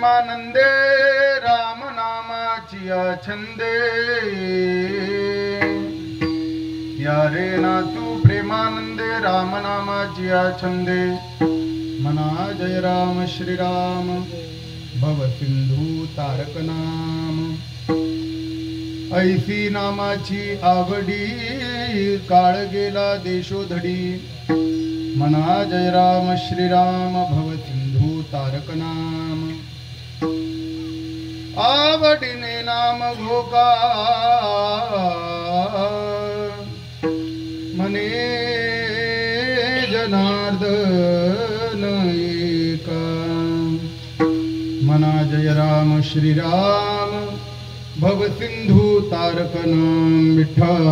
प्रेमानंदे राम नामाची छंदे या रे ना तू प्रेमानंदे राम नामाची छंदे मना जय राम श्रीराम भव सिंधू तारक नाम ऐसी नामाची आवडी काळ गेला देशोधडी मना जय राम श्रीराम भव सिंधू तारक नाम आवडीने नाम घोका मने जनार्दन एका मना जय राम श्रीराम भव सिंधू तारक नाम विठ्ठल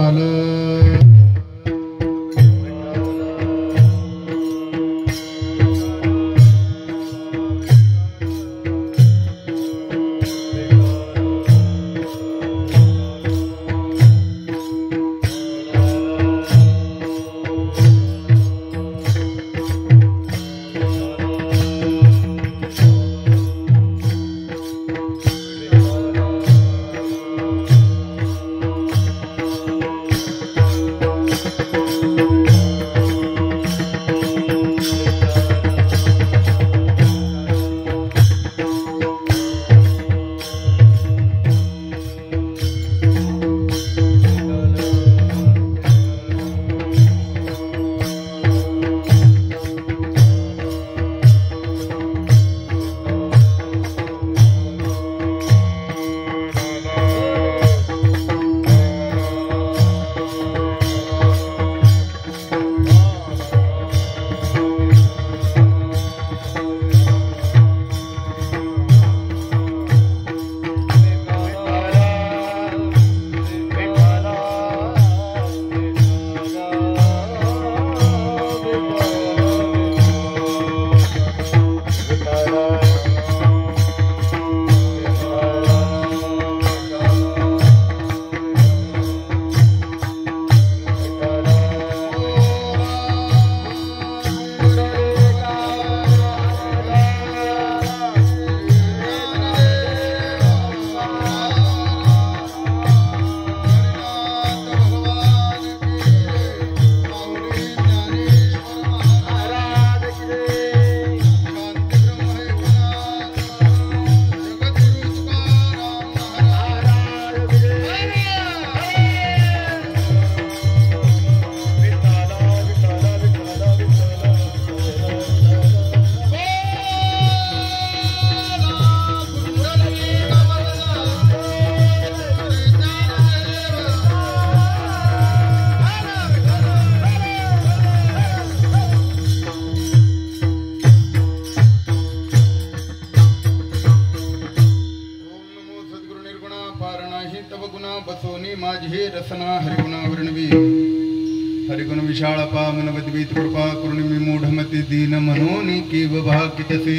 कृपा करुणी मूढमती दीन मनोनी केव भाकितसे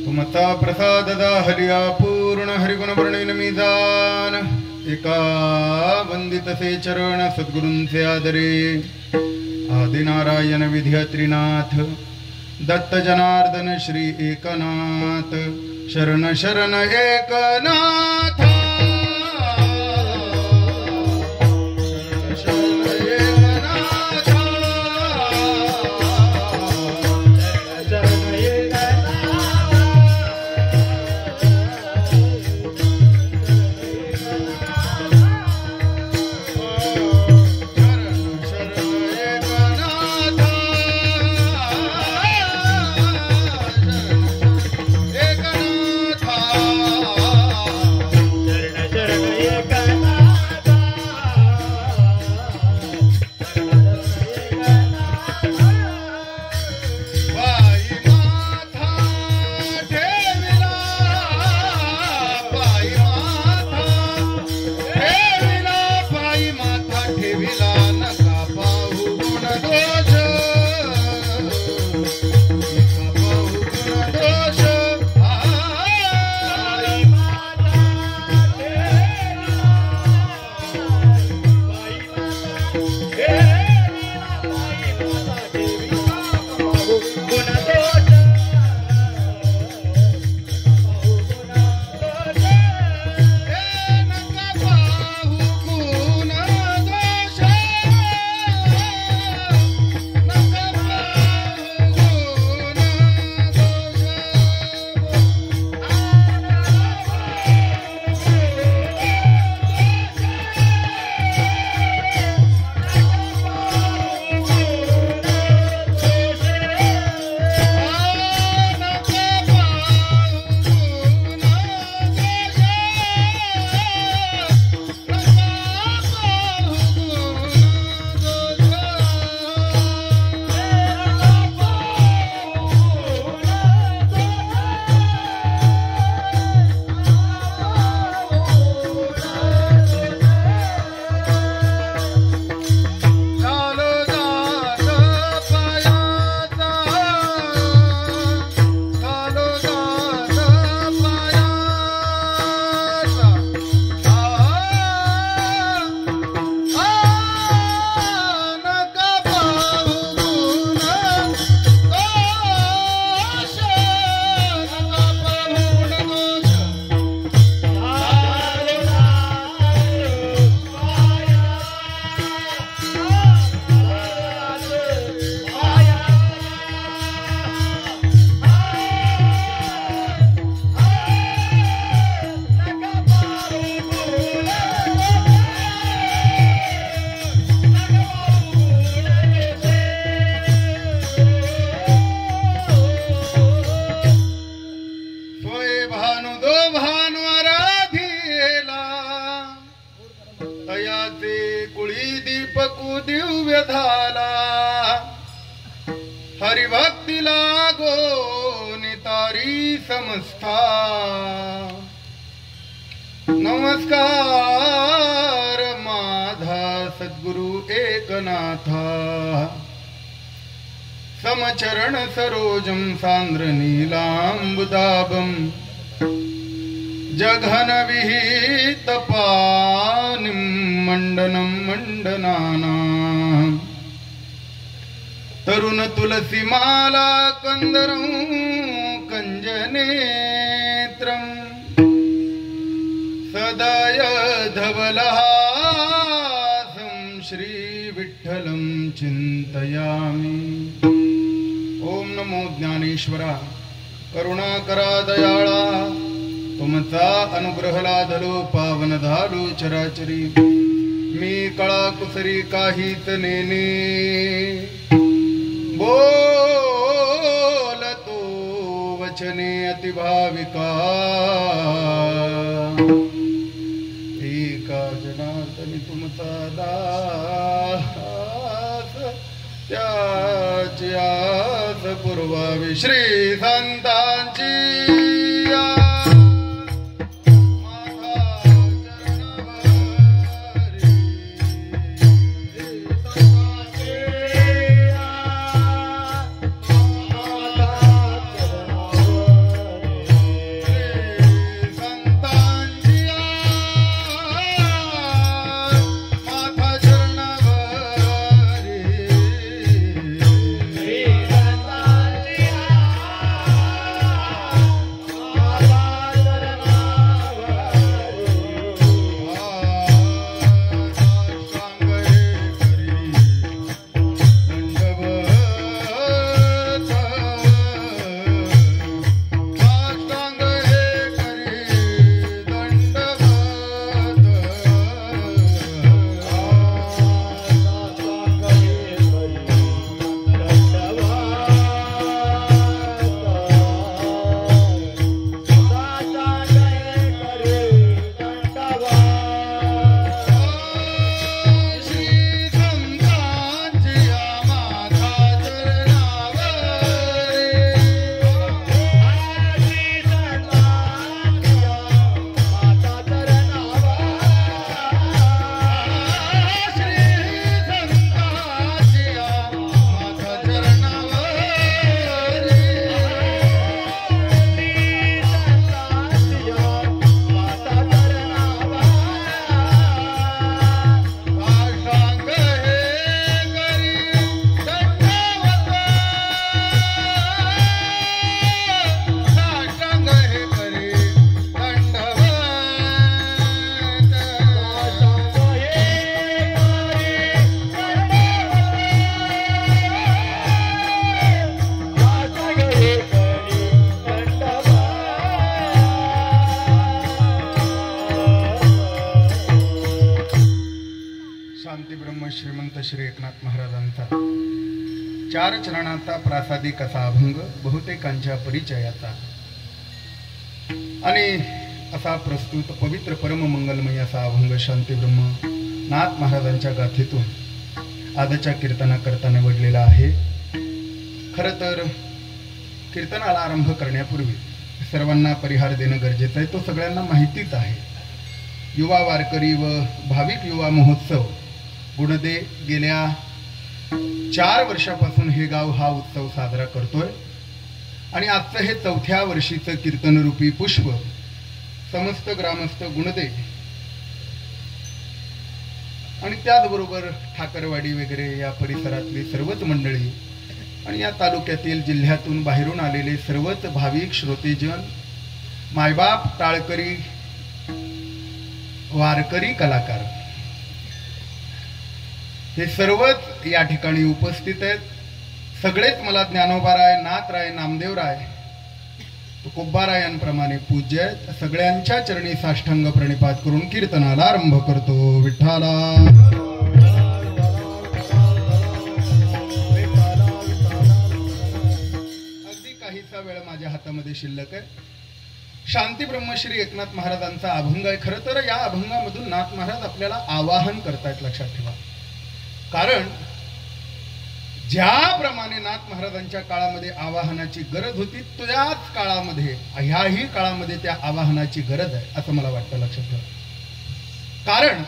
तुमचा प्रसाद दा हरिया पूर्ण हरिगुण वर्णिन मीजान एका वंदितसे चरण सद्गुरूंचे आदरे आदिनारायण विद्या त्रिनाथ दत्त जनार्दन श्री एकनाथ शरण शरण एकनाथ दिव्य झाला हरिभक्ती लागो नितारी समस्था नमस्कार माझा सद्गुरु एकनाथा समचरण सरोजं सांद्र नीलांबुदाबं जघन विहित पानिं मंडनं मंडनानां तरुण तुलसी माला कंदरं कंजनेत्रं सदय धवलहासं श्री विठ्ठलं चिंतयामि। ओम नमो ज्ञानेश्वरा करुणाकरा दयाळा तुमचा अनुग्रह लाधलो पावन धालो चराचरी मी कळा कुसरी काहीच नेने बोलतो वचने अतिभाविका एका जनार्दनी तुमचा दास त्याची आस पुरवावी श्री संतांची श्रीमंत श्री एकनाथ महाराजांचा चार चरणाचा प्रासादिक असा अभंग बहुतेकांच्या परिचयाचा आणि असा प्रस्तुत पवित्र परम मंगलमय असा अभंग शांतीब्रह्म नाथ महाराजांच्या गाथेतून आजच्या कीर्तनाकरता निवडलेला आहे। खरं तर कीर्तनाला आरंभ करण्यापूर्वी सर्वांना परिहार देणं गरजेचं आहे, तो सगळ्यांना माहितीच आहे। युवा वारकरी व भाविक युवा महोत्सव गुणदे गेल्या 4 वर्षापासून हे गाव हा उत्सव साजरा करतोय आणि आजचं हे 4थ्या वर्षीचं कीर्तनरूपी पुष्प समस्त ग्रामस्थ गुणदे आणि त्याचबरोबर ठाकरवाडी वगैरे या परिसरातली सर्वच मंडळी आणि या तालुक्यातील जिल्ह्यातून बाहेरून आलेले सर्वच भाविक श्रोतेजन मायबाप टाळकरी वारकरी कलाकार हे सर्वच या ठिकाणी उपस्थित आहेत। सगळेच मला ज्ञानोबाराय नाथराय नामदेवराय तुकोबारायांप्रमाणे पूज्य आहेत। सगळ्यांच्या चरणी साष्टांग प्रणिपात करून कीर्तनाला आरंभ करतो। विठ्ठला अगदी काहीसा वेळ माझ्या हातामध्ये शिल्लक आहे। शांती ब्रह्मश्री एकनाथ महाराजांचा अभंग आहे। खरं तर या अभंगामधून नाथ महाराज आपल्याला आवाहन करतायत, लक्षात ठेवा। कारण ज्याप्रमाणे नाथ महाराजांच्या काळामध्ये आवाहनाची गरज होती त्याच काळामध्ये ह्याही काळामध्ये त्या आवाहनाची गरज आहे असं मला वाटतं. लक्षात ठेवा. कारण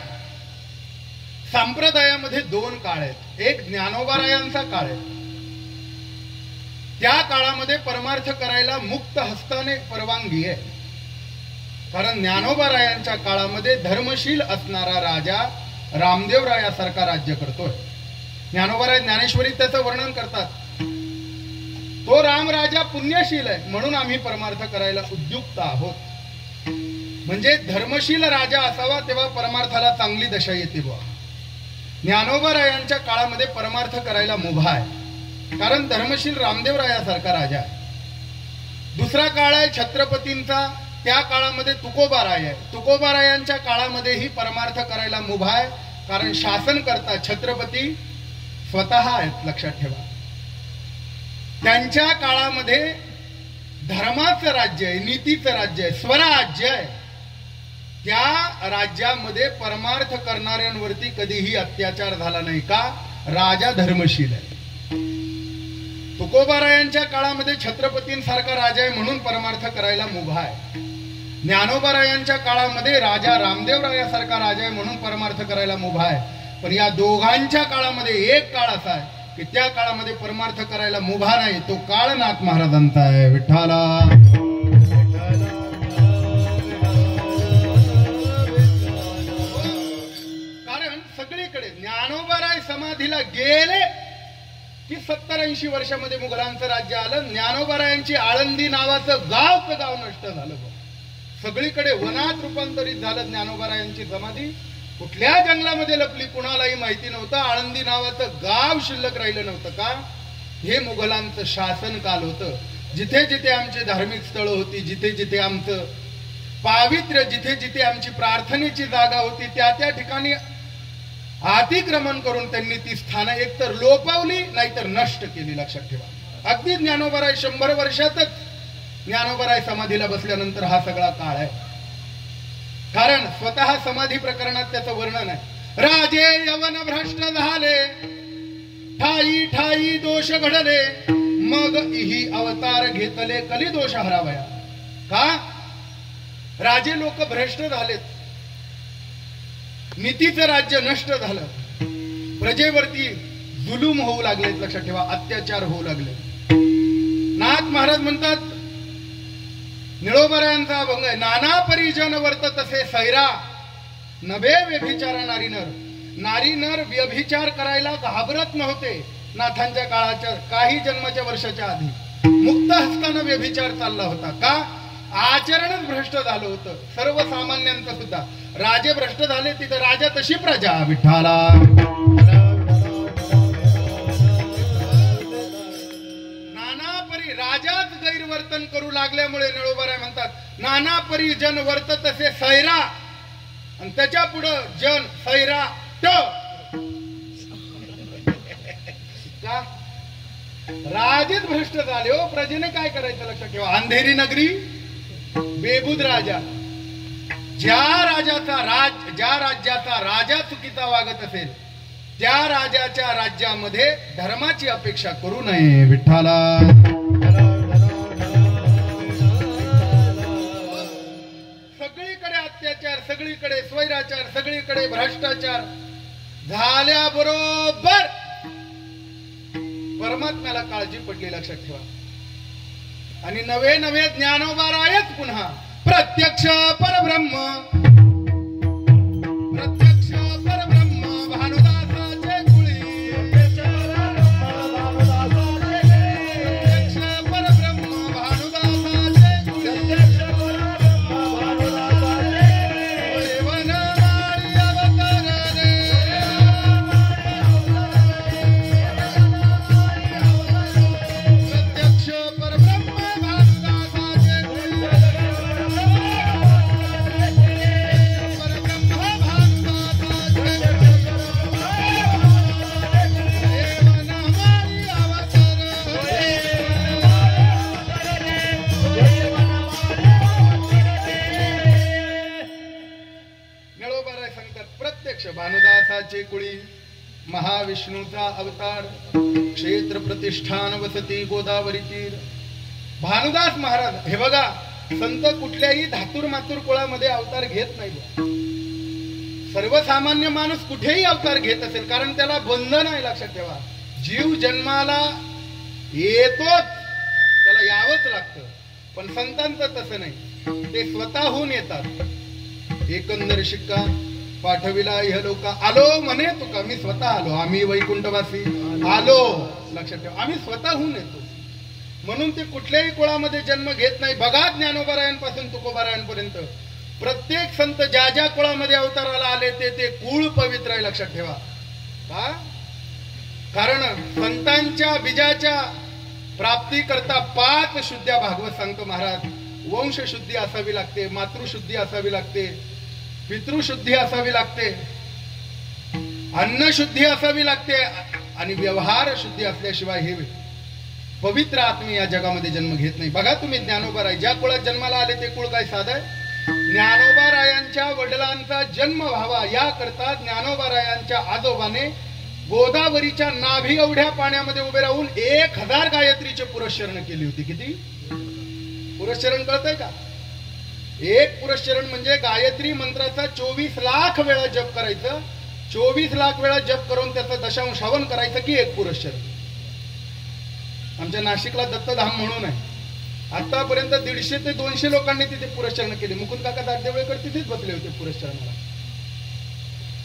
संप्रदायामध्ये दोन काळ आहेत. एक ज्ञानोबारायांचा काळ आहे. त्या काळामध्ये परमार्थ करायला मुक्त हस्ताने परवानगी आहे. कारण ज्ञानोबारायांच्या काळामध्ये धर्मशील असणारा राजा रामदेवरायासारखा राज्य करतोय. ज्ञानोबाराय ज्ञानेश्वरी त्याचं वर्णन करतात. तो राम राजा पुण्यशील आहे म्हणून आम्ही परमार्थ करायला उद्युक्त आहोत. म्हणजे धर्मशील राजा असावा तेव्हा परमार्थाला चांगली दशा येते बुवा. ज्ञानोबारायांच्या काळामध्ये परमार्थ करायला मुभा आहे कारण धर्मशील रामदेवरायासारखा राजा आहे. दुसरा काळ आहे छत्रपतींचा. त्या काळामध्ये तुकोबाराय आहे. तुकोबारायांच्या काळामध्येही परमार्थ करायला मुभा आहे कारण शासन करता छत्रपती स्वतः आहेत. लक्षात ठेवा. त्यांच्या काळामध्ये धर्माचं राज्य आहे, नीतीचं राज्य आहे, स्वराज्य आहे. त्या राज्यामध्ये परमार्थ करणाऱ्यांवरती कधीही अत्याचार झाला नाही. का? राजा धर्मशील आहे. तुकोबारायांच्या काळामध्ये छत्रपतींसारखा राजा आहे म्हणून परमार्थ करायला मुभा आहे. ज्ञानोबारायांच्या काळामध्ये राजा रामदेवरायासारखा राजा आहे म्हणून परमार्थ करायला मुभा आहे. पण या दोघांच्या काळामध्ये एक काळ असा आहे की त्या काळामध्ये परमार्थ करायला मुभा नाही. तो काळ नाथ महाराजांचा आहे. विठ्ठला. कारण सगळीकडे ज्ञानोबाराय समाधीला गेले की 70-80 वर्षामध्ये मुघलांचं राज्य आलं. ज्ञानोबारायांची आळंदी नावाचं गाव नष्ट झालं. सगळीकडे वनात रूपांतरित झालं. ज्ञानोबारायांची समाधी कुठल्या जंगलामध्ये लपली कुणालाही माहिती नव्हतं. आळंदी नावाचं गाव शिल्लक राहिलं नव्हतं. का? हे मुघलांचं शासन काल होतं. जिथे जिथे आमची धार्मिक स्थळं होती, जिथे जिथे आमचं पावित्र्य, जिथे जिथे आमची प्रार्थनेची जागा होती, त्या त्या ठिकाणी अतिक्रमण करून त्यांनी ती स्थानं एकतर लोपवली नाहीतर नष्ट केली. लक्षात ठेवा. अगदी ज्ञानोबाराय 100 वर्षातच ज्ञानोबाराय समाधीला बसल्यानंतर हा सगळा काळ आहे. कारण स्वतः समाधी प्रकरणात त्याचं वर्णन आहे. राजे यवन भ्रष्ट झाले, ठाई ठाई दोष घडले, मग इही अवतार घेतले कली दोष हरावया. का? राजे लोक भ्रष्ट झालेत, नीतीचं राज्य नष्ट झालं, प्रजेवरती जुलूम होऊ लागले. लक्षात ठेवा. अत्याचार होऊ लागले. नाथ महाराज म्हणतात निळोबारायांचा अभंग आहे. नाना परिजन वर्त तसे सैरा, नभे व्यभिचारा नारी नर. नारी नर व्यभिचार करायला घाबरत नव्हते. नाथांच्या काळाच्या काही जन्माच्या वर्षाच्या आधी मुक्त हस्तानं व्यभिचार चालला होता. का? आचरणच भ्रष्ट झालं होतं सर्वसामान्यांचं सुद्धा. राजे भ्रष्ट झाले तिथे राजा तशी प्रजा. विठ्ठला. नाना परी राजाच गैरवर्तन करू लागल्यामुळे निळोबाराय म्हणतात नाना परी जन वर्त तसे सैरा. आणि त्याच्या पुढं जन सैरा ट. का? राजेच भ्रष्ट झाले हो. प्रजेने काय करायचं? लक्षात ठेवा. अंधेरी नगरी बेबुद राजा. ज्या राज्याचा राजा चुकीचा वागत असेल त्या राजाच्या राज्यामध्ये धर्माची अपेक्षा करू नये. विठ्ठला. सगळीकडे अत्याचार, सगळीकडे स्वैराचार, सगळीकडे भ्रष्टाचार झाल्याबरोबर परमात्म्याला काळजी पडली. लक्षात ठेवा. आणि नवे नवे ज्ञानोबारायच पुन्हा प्रत्यक्ष परब्रह्म, प्रत्यक्ष परब्रह्म भानुदासाचे कुळी, प्रत्यक्ष परब्रह्म भानुदासाचे कुळी, देवन माळी अवतरले, प्रत्यक्ष परब्रह्म भानुदासाचे कुळी, भानुदासाचे कुळी महाविष्णूचा अवतार, क्षेत्र प्रतिष्ठान वसती गोदावरी तीर. भानुदास महाराज, हे बघा, संत कुठल्याही धातूर मातूर कुळामध्ये अवतार घेत नाही. सर्वसामान्य माणूस कुठेही अवतार घेत असेल, कारण त्याला बंधन आहे. लक्षात ठेवा, जीव जन्माला येतोच, त्याला यावंच लागतं. पण संतांचं तसं नाही, ते स्वतःहून येतात. एकंदर शिक्का पाठविला इहलोका, आलो म्हणे तुका, मी स्वतः आलो. आम्ही वैकुंठवासी आलो. लक्षात ठेवा, आम्ही स्वतःहून येतो. म्हणून ते कुठल्याही कुळामध्ये जन्म घेत नाही. बघा, ज्ञानोबारायांपासून तुकोबारायांपर्यंत प्रत्येक संत ज्या ज्या कुळामध्ये अवताराला आले ते कुळ पवित्र आहे. लक्षात ठेवा. का? कारण संतांच्या बीजाच्या प्राप्ती करता 5 शुद्ध्या भागवत सांगतो महाराज. वंश शुद्धी असावी लागते, मातृशुद्धी असावी लागते, पितृशुद्धी असावी लागते, अन्नशुद्धी असावी लागते, आणि व्यवहार शुद्धी असल्याशिवाय हे पवित्र आत्मे या जगामध्ये जन्म घेत नाही. बघा तुम्ही, ज्ञानोबाराय ज्या कुळात जन्माला आले ते कुळ काय साधं आहे. ज्ञानोबारायांच्या वडिलांचा जन्म व्हावा याकरता ज्ञानोबारायांच्या आजोबाने गोदावरीच्या नाभी एवढ्या पाण्यामध्ये उभे राहून 1000 गायत्रीचे पुरस्चरण केली होती. किती पुरस्चरण कळतंय का? एक पुरस्चरण म्हणजे गायत्री मंत्राचा 24 लाख वेळा जप करायचं. 24 लाख वेळा जप करून त्याचं दशांश हवन करायचं की एक पुरस्चरण. आमच्या नाशिकला दत्तधाम म्हणून आहे. आतापर्यंत 150 ते 200 लोकांनी तिथे पुरस्चरण केले. मुकुंद काका दादेवळेकर तिथेच बसले होते पुरस्चरणाला.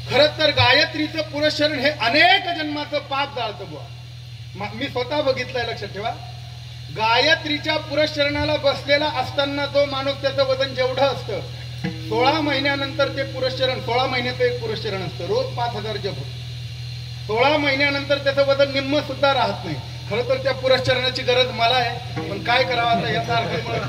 खरं तर गायत्रीचं पुरस्चरण हे अनेक जन्माचं पाप जाळतं बुवा. मी स्वतः बघितलंय. लक्षात ठेवा, गायत्रीच्या पुरस्चरणाला बसलेला असताना जो माणूस, त्याचं वजन जेवढं असतं, 16 महिन्यानंतर ते पुरस्चरण, 16 महिन्याचं एक पुरस्चरण असतं, रोज 5000 जप होत. 16 महिन्यानंतर त्याचं वजन निम्म सुद्धा राहत नाही. खरं तर त्या पुरस्चरणाची गरज मला आहे, पण काय करावं आता, या तारखेमुळे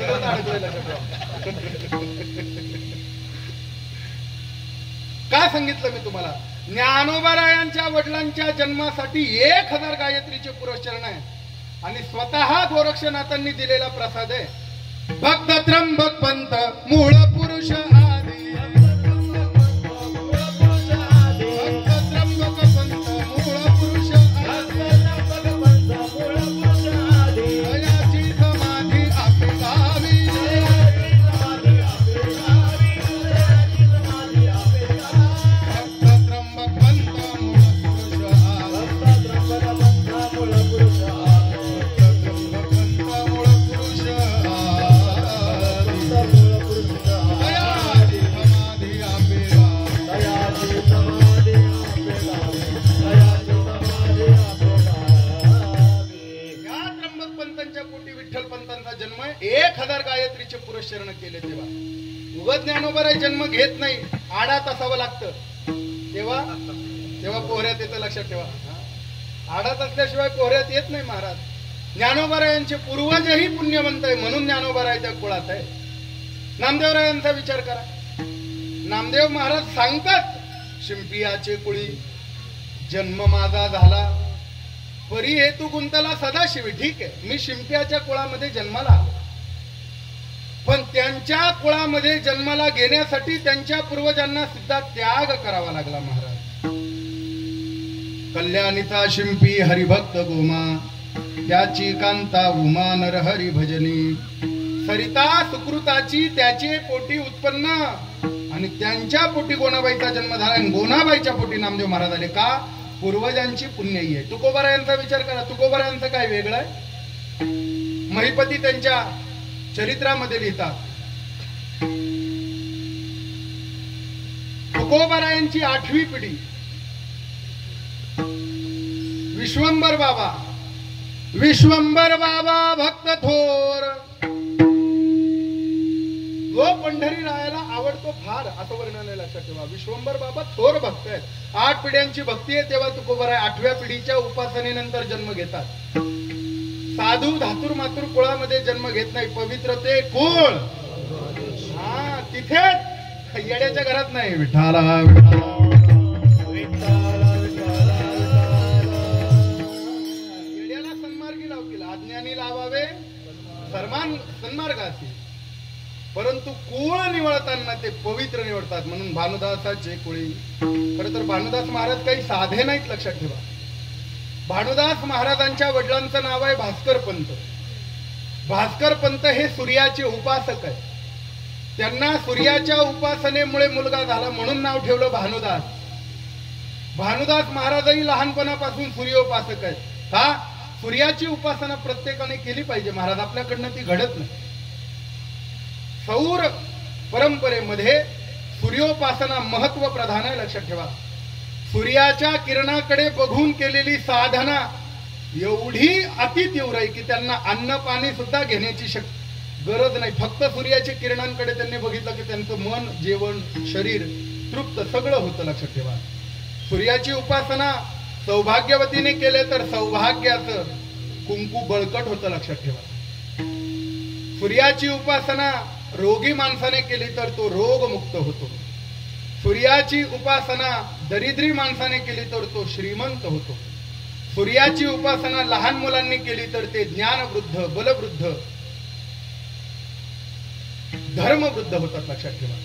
काय सांगितलं मी तुम्हाला. ज्ञानोबारायांच्या वडिलांच्या जन्मासाठी 1000 गायत्रीचे पुरस्चरण आहे, आणि स्वतः गोरक्षनाथांनी दिलेला प्रसाद आहे. भक्त त्र्यंबक पंत मूळ पुरुष आदी, भक्त त्र्यंबक पंत मूळ पुरुष आदी, दयाची समाधी आपे गावी, भक्त त्र्यंबक पंत मूळ पुरुष जन्म 1000 गायत्रीचे पुरस्चरण केले. तेव्हा उगत ज्ञानोबाराय जन्म घेत नाही, आडात असावं लागतं. तेव्हा पोहऱ्यात येतं. लक्षात ठेवा, आडात असल्याशिवाय पोहऱ्यात येत नाही महाराज. ज्ञानोबारायांचे पूर्वजही पुण्यवंत आहे, म्हणून ज्ञानोबाराय त्या कुळात आहे. नामदेवरायांचा विचार करा. नामदेव महाराज सांगतात, शिंपियाचे कुळी जन्म माझा झाला, परी हेतू गुंतला सदाशिवी. ठीक आहे, मी शिंप्याच्या कुळामध्ये जन्माला आलो, पण त्यांच्या कुळामध्ये जन्माला घेण्यासाठी त्यांच्या पूर्वजांना सुद्धा त्याग करावा लागला महाराज. कल्याणीचा शिंपी हरिभक्त गोमा, त्याची कांता उमा नर हरी भजनी, सरिता सुकृताची त्याचे पोटी उत्पन्न, आणि त्यांच्या पोटी गोनाबाईचा जन्म झाला, आणि गोनाबाईच्या पोटी नामदेव महाराज आले. का? पूर्वजांची पुण्याई आहे. तुकोबारायांचा विचार करा, तुकोबारायांचं काय वेगळं आहे. महिपती त्यांच्या चरित्रामध्ये लिहितात, तुकोबारायांची 8वी पिढी विश्वंभर बाबा भक्त थोर, जो पंढरी रायाला आवडतो फार, असं वर्णन आहे. लक्षात ठेवा, विश्वंभर बाबा थोर भक्त आहेत. 8 पिढ्यांची भक्ती आहे. तेव्हा तुकोबाराय 8व्या पिढीच्या उपासनेनंतर जन्म घेतात. साधू धातूर मातूर कुळामध्ये जन्म घेत नाही. पवित्र ते कुळ, हा, तिथेच, येड्याच्या घरात नाही. विठाला येड्याला सन्मार्गी लावतील, अज्ञानी लावावे सन्मार्गासी. परंतु कुळ निवळताना ते पवित्र निवडतात. म्हणून भानुदासाचे कुळी. खरं तर भानुदास महाराज काही साधे नाहीत, लक्षात ठेवा. भानुदास महाराजांच्या वडिलांचं नाव आहे भास्कर पंत. भास्कर पंत हे सूर्याचे उपासक आहेत. त्यांना सूर्याच्या उपासनेमुळे मुलगा झाला म्हणून नाव ठेवलं भानुदास. भानुदास महाराजही लहानपणापासून सूर्योपासक आहेत. का? सूर्याची उपासना प्रत्येकाने केली पाहिजे महाराज, आपल्याकडनं ती घडत नाही. सौर परंपरेमध्ये सूर्योपासना महत्व प्रधान आहे, लक्षात ठेवा. सूर्याच्या किरणाकडे बघून केलेली साधना एवढी अतितीव्र आहे की त्यांना अन्न पाणी सुद्धा घेण्याची गरज नाही. फक्त सूर्याच्या किरणांकडे त्यांनी बघितलं की त्यांचं मन, जेवण, शरीर तृप्त सगळं होतं, लक्षात ठेवा. सूर्याची उपासना सौभाग्यवतीने केले तर सौभाग्याचं कुंकू बळकट होतं, लक्षात ठेवा. सूर्याची उपासना रोगी माणसाने केली तर तो रोगमुक्त होतो. सूर्याची उपासना दरिद्री माणसाने केली तर तो श्रीमंत होतो. सूर्याची उपासना लहान मुलांनी केली तर ते ज्ञानवृद्ध, बलवृद्ध, धर्मवृद्ध होतात, लक्षात ठेवा.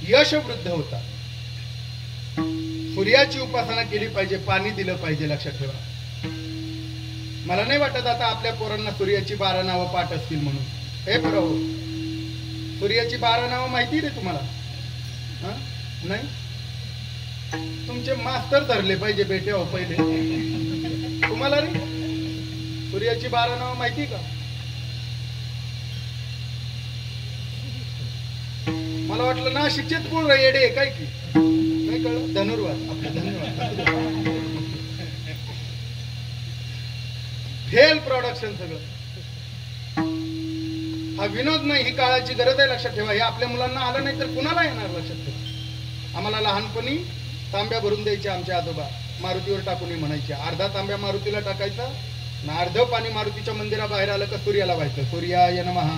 यशवृद्ध होतात. सूर्याची उपासना केली पाहिजे, पाणी दिलं पाहिजे, लक्षात ठेवा. मला नाही वाटत आता आपल्या पोरांना सूर्याची 12 नावं पाठ असतील म्हणून. हे बरोबर, सूर्याची 12 नावं माहिती रे तुम्हाला? नाही? तुमचे मास्तर धरले पाहिजे बेटे हो पहिले. तुम्हाला रे सूर्याची 12 नावं माहिती का? मला वाटलं ना शिक्षित पूर्ण येडे काय की नाही कळलं. धनुर्वाद, आपले धन्यवाद. फेल प्रोडक्शन सगळं. हा विनोद नाही, ही काळाची गरज आहे, लक्षात ठेवा. हे आपल्या मुलांना आलं नाही तर कुणाला येणार, लक्षात ठेवा. आम्हाला लहानपणी तांब्या भरून द्यायचे आमचे आजोबा, मारुतीवर टाकून म्हणायचे. अर्धा तांब्या मारुतीला टाकायचा ना, अर्ध पाणी मारुतीच्या मंदिराबाहेर आलं का सूर्याला व्हायचं. सूर्याय नमः,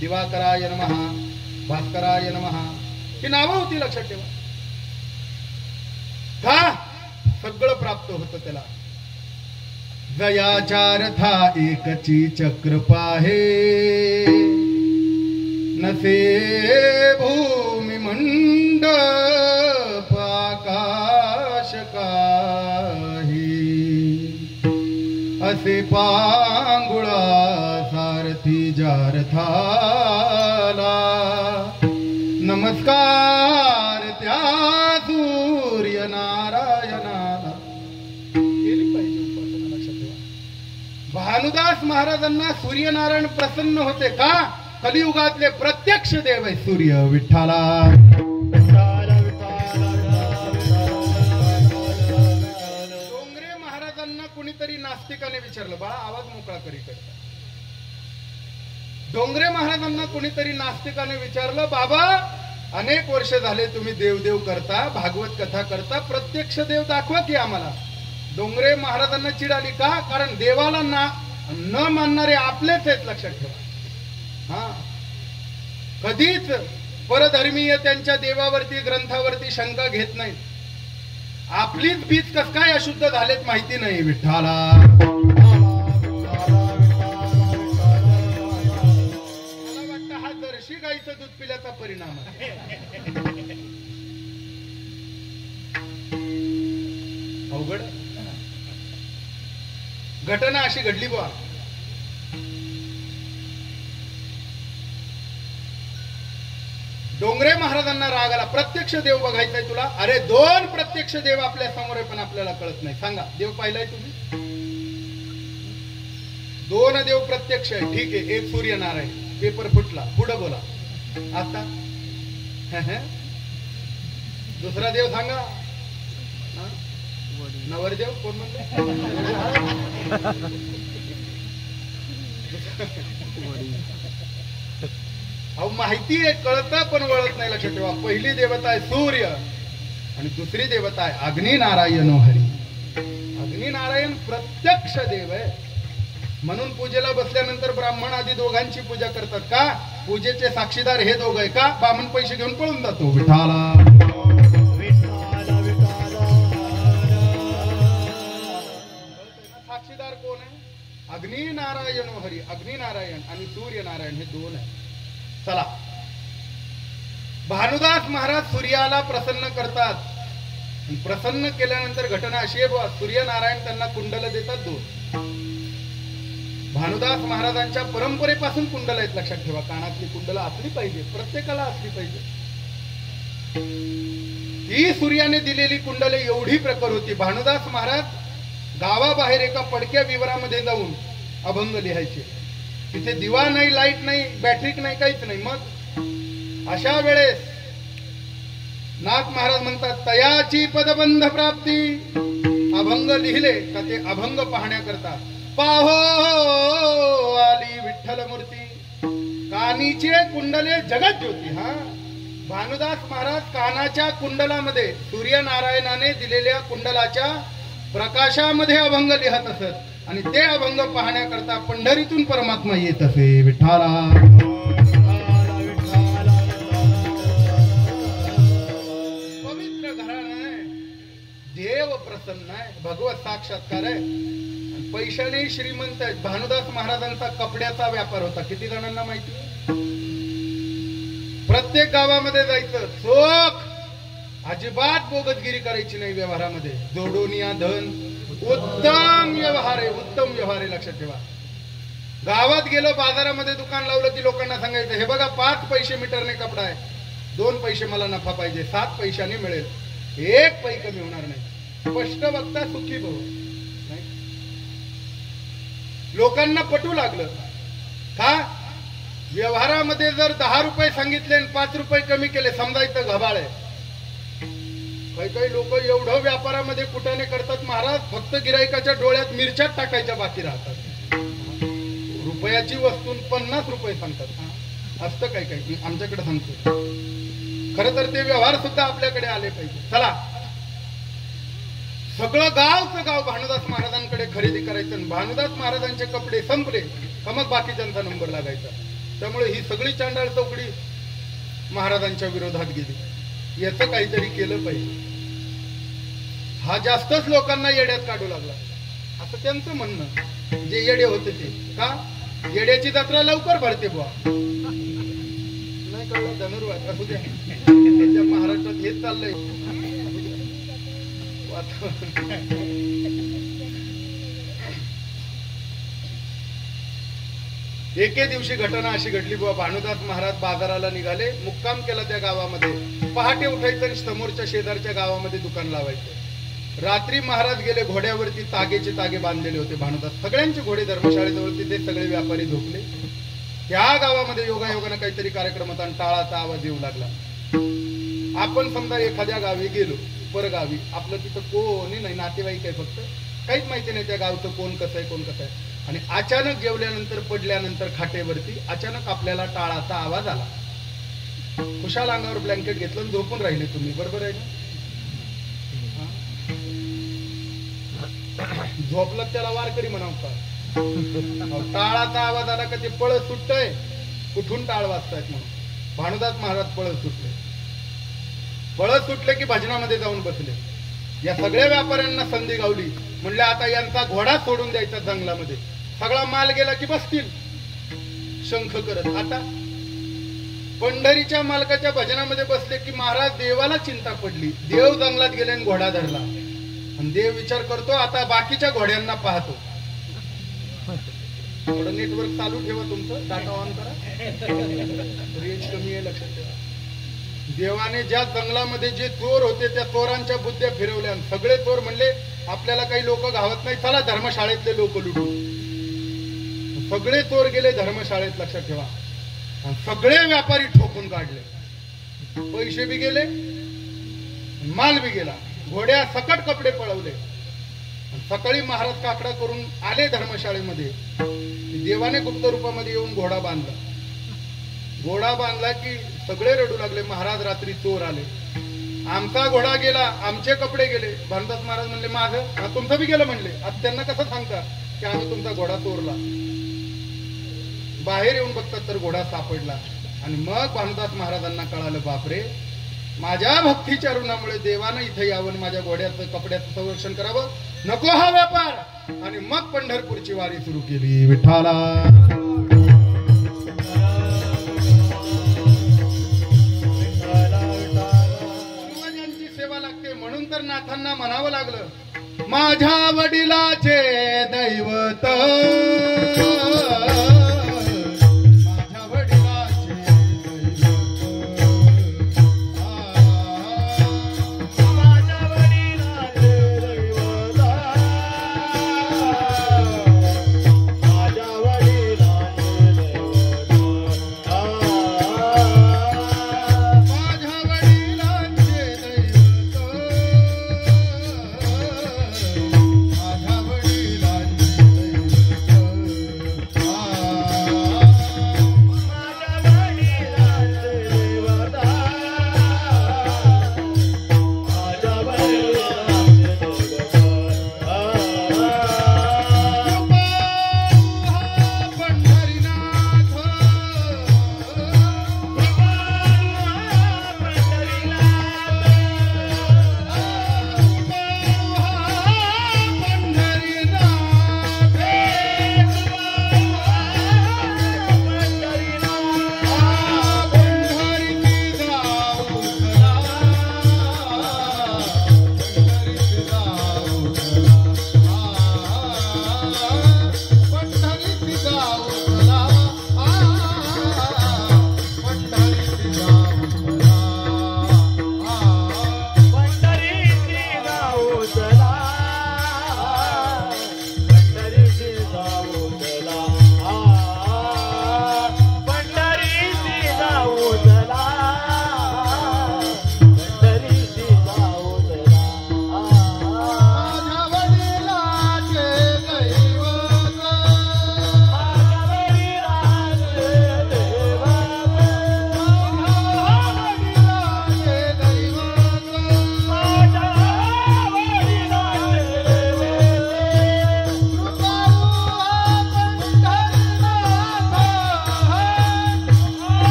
दिवाकराय नमः, भास्कराय नमः, ही नावं होती, लक्षात ठेवा. का? सगळं प्राप्त होतं त्याला. जयाचार था एकची चक्र पाहे, नसे भूमी मंडप आकाश काही, असे पांगुळा सारथी जारथाला, नमस्कार त्या सूर्य नारायणाला. केली पाहिजे उपासना, लक्षात ठेवा. भानुदास महाराजांना सूर्यनारायण प्रसन्न होते. का? कलियुगातले प्रत्यक्ष देव आहे सूर्य विठ्ठला. डोंगरे महाराजांना कुणीतरी नास्तिकाने विचारलं, बाळा आवाज मोकळा करी करता. डोंगरे महाराजांना कुणीतरी नास्तिकाने विचारलं, बाबा अनेक वर्ष झाले तुम्ही देवदेव करता, भागवत कथा करता, प्रत्यक्ष देव दाखवा की आम्हाला. डोंगरे महाराजांना चिड आली. का? कारण देवाला न मानणारे आपलेच आहेत, लक्षात ठेवा. हा, कधीच परधर्मीय त्यांच्या देवावरती, ग्रंथावरती शंका घेत नाही. आपलीच बीज कस काय अशुद्ध झालेत माहिती नाही. विठ्ठला जर्शी गाईचं दूध पिल्याचा परिणाम आहे. अवघड घटना अशी घडली बुवा. डोंगरे महाराजांना राग आला. प्रत्यक्ष देव बघायचाय तुला? अरे 2 प्रत्यक्ष देव आपल्या समोर आहे पण आपल्याला कळत नाही. सांगा देव पाहिलाय तुम्ही? 2 देव प्रत्यक्ष आहे, ठीक आहे. एक सूर्यनारायण, पेपर फुटला, पुढे बोला. आता दुसरा देव सांगा. नवरदेव कोण म्हणतो? अहो माहिती आहे, कळतं पण वळत नाही, लक्षात ठेवा. पहिली देवता आहे सूर्य आणि दुसरी देवता आहे अग्निनारायण हरी. अग्निनारायण प्रत्यक्ष देव आहे. म्हणून पूजेला बसल्यानंतर ब्राह्मण आधी दोघांची पूजा करतात. का? पूजेचे साक्षीदार हे दोघ आहे. का? ब्राह्मण पैसे घेऊन पळून जातो. विठाला साक्षीदार कोण आहे? अग्निनारायण हरी. अग्निनारायण आणि सूर्यनारायण हे 2 आहे. चला भानुदास महाराज सूर्याला प्रसन्न करतात. प्रसन्न केल्यानंतर घटना अशी आहे, सूर्यनारायण त्यांना कुंडल देतात 2. भानुदास महाराजांच्या परंपरेपासून कुंडल आहेत, लक्षात ठेवा. कानातली कुंडल असली पाहिजे, प्रत्येकाला असली पाहिजे. ही सूर्याने दिलेली कुंडले एवढी प्रखर होती. भानुदास महाराज गावाबाहेर एका पडक्या विवरामध्ये जाऊन अभंग लिहायचे. तिथे दिवा नाही, लाईट नाही, बॅटरी नाही, काहीच नाही. मग अशा वेळेस नाथ महाराज म्हणतात, तयाची पदबंध प्राप्ती. अभंग लिहिले का ते अभंग पाहण्याकरता पाहो आली विठ्ठल मूर्ती. कानीचे कुंडले जगत ज्योती. हा, भानुदास महाराज कानाच्या कुंडलामध्ये सूर्यनारायणाने दिलेल्या कुंडलाच्या प्रकाशामध्ये अभंग लिहत असत. आणि ते अभंग पाहण्याकरता पंढरीतून परमात्मा येत असे. विठ्ठला पवित्र घराणं आहे, देव प्रसन्न आहे, भगवत साक्षात्कार आहे. पैशाने श्रीमंत आहेत. भानुदास महाराजांचा कपड्याचा व्यापार होता. किती जणांना माहिती? प्रत्येक गावामध्ये जायचं, चोख, अजिबात बोगतगिरी करायची नाही व्यवहारामध्ये. जोडोनिया धन, उत्तम व्यवहार आहे, उत्तम व्यवहार आहे, लक्षात ठेवा. गावात गेलो, बाजारामध्ये दुकान लावलं की लोकांना सांगायचं, हे बघा 5 पैसे मीटरने कपडा आहे, 2 पैसे मला नफा पाहिजे, 7 पैशाने मिळेल, 1 पै कमी होणार नाही. स्पष्ट वक्ता सुखी भाऊ. लोकांना पटू लागलं का? व्यवहारामध्ये जर 10 रुपये सांगितले आणि 5 रुपये कमी केले, समजायचं घबाळ आहे. काही लोक एवढं व्यापारामध्ये कुटाने करतात, महाराज फक्त गिराईकाच्या डोळ्यात मिरच्यात टाकायच्या बाकी राहतात. रुपयाची वस्तू 50 रुपये सांगतात. असतं काही काही, आमच्याकडे सांगतो. खरं तर ते व्यवहार सुद्धा आपल्याकडे आले पाहिजे. चला, सगळं गावचं गाव भानुदास महाराजांकडे खरेदी करायचं. भानुदास महाराजांचे कपडे संपले का मग बाकीच्यांचा नंबर लागायचा. त्यामुळे ही सगळी चांडाळ चौकडी महाराजांच्या विरोधात गेली. याचं काहीतरी केलं पाहिजे. हा जास्तच लोकांना येड्यात काढू लागला, असं त्यांचं म्हणणं. जे येडे होते ते का, येड्याची जत्रा लवकर भरते बुवा. नाही कळलं? धनुर्वाद असू द्या, त्याच्या महाराष्ट्रात हेच चाललंय. एके दिवशी घटना अशी घडली बुवा, भानुदास महाराज बाजाराला निघाले. मुक्काम केला त्या गावामध्ये. पहाटे उठायचं आणि समोरच्या शेजारच्या गावामध्ये दुकान लावायचं. रात्री महाराज गेले. घोड्यावरती तागेचे तागे बांधलेले होते भानुदास. सगळ्यांचे घोडे धर्मशाळेजवळती, ते सगळे व्यापारी झोपले. त्या गावामध्ये योगायोगानं काहीतरी कार्यक्रम होता आणि टाळाचा आवाज येऊ लागला. आपण समजा एखाद्या गावी गेलो, परगावी, आपलं तिथं कोणी नाही, नातेवाईक आहे फक्त, काहीच माहिती नाही त्या गावचं कोण कसं आहे, कोण कसं आहे. आणि अचानक जेवल्यानंतर, पडल्यानंतर खाटेवरती अचानक आपल्याला टाळाचा आवाज आला. खुशाल अंगावर ब्लँकेट घेतलं आणि झोपून राहिले तुम्ही, बरोबर आहे ना? झोपलं त्याला वारकरी म्हणावं. टाळाचा आवाज आला का ते पळत सुटतंय. कुठून टाळ वाजतायत म्हणून भानुदास महाराज पळत सुटले. पळत सुटले की भजनामध्ये जाऊन बसले. या सगळ्या व्यापाऱ्यांना संधी गावली. म्हणले आता यांचा घोडा सोडून द्यायचा जंगलामध्ये. सगळा माल गेला की बसतील शंख करत. आता पंढरीच्या मालकाच्या भजनामध्ये बसले की महाराज देवाला चिंता पडली. देव जंगलात गेले आणि घोडा धरला. आणि देव विचार करतो आता बाकीच्या घोड्यांना पाहतो. थोडं नेटवर्क चालू ठेवा तुमचं, डाटा ऑन करा, रेंज कमी आहे, लक्षात ठेवा. देवाने ज्या जंगलामध्ये जे चोर होते त्या चोरांच्या बुद्ध्या फिरवल्या. सगळे चोर म्हणले आपल्याला काही लोक घावत नाही, चला धर्मशाळेतले लोक लुटू. सगळे चोर गेले धर्मशाळेत, लक्षात ठेवा. सगळे व्यापारी ठोकून काढले. पैसे बी गेले, माल बी गेला. घोड्या सकट कपडे पळवले. सकाळी महाराज काकडा करून आले धर्मशाळेमध्ये. देवाने गुप्त रूपामध्ये येऊन घोडा बांधला. घोडा बांधला की सगळे रडू लागले. महाराज रात्री चोर आले, आमचा घोडा गेला, आमचे कपडे गेले. भानुदास महाराज म्हणले माझं, तुमचं बी गेलं म्हणले. आता त्यांना कसं सांगता की आम्ही तुमचा घोडा चोरला? बाहेर येऊन बघतात तर घोडा सापडला. आणि मग भानुदास महाराजांना कळालं, बापरे, माझ्या भक्तीच्या ऋणामुळे देवानं इथे यावं, माझ्या घोड्याचं कपड्याचं संरक्षण करावं, नको हा व्यापार. आणि मग पंढरपूरची वारी सुरू केली. विठ्ठला सेवा लागते म्हणून तर नाथांना म्हणावं लागलं माझ्या वडिलाचे दैवत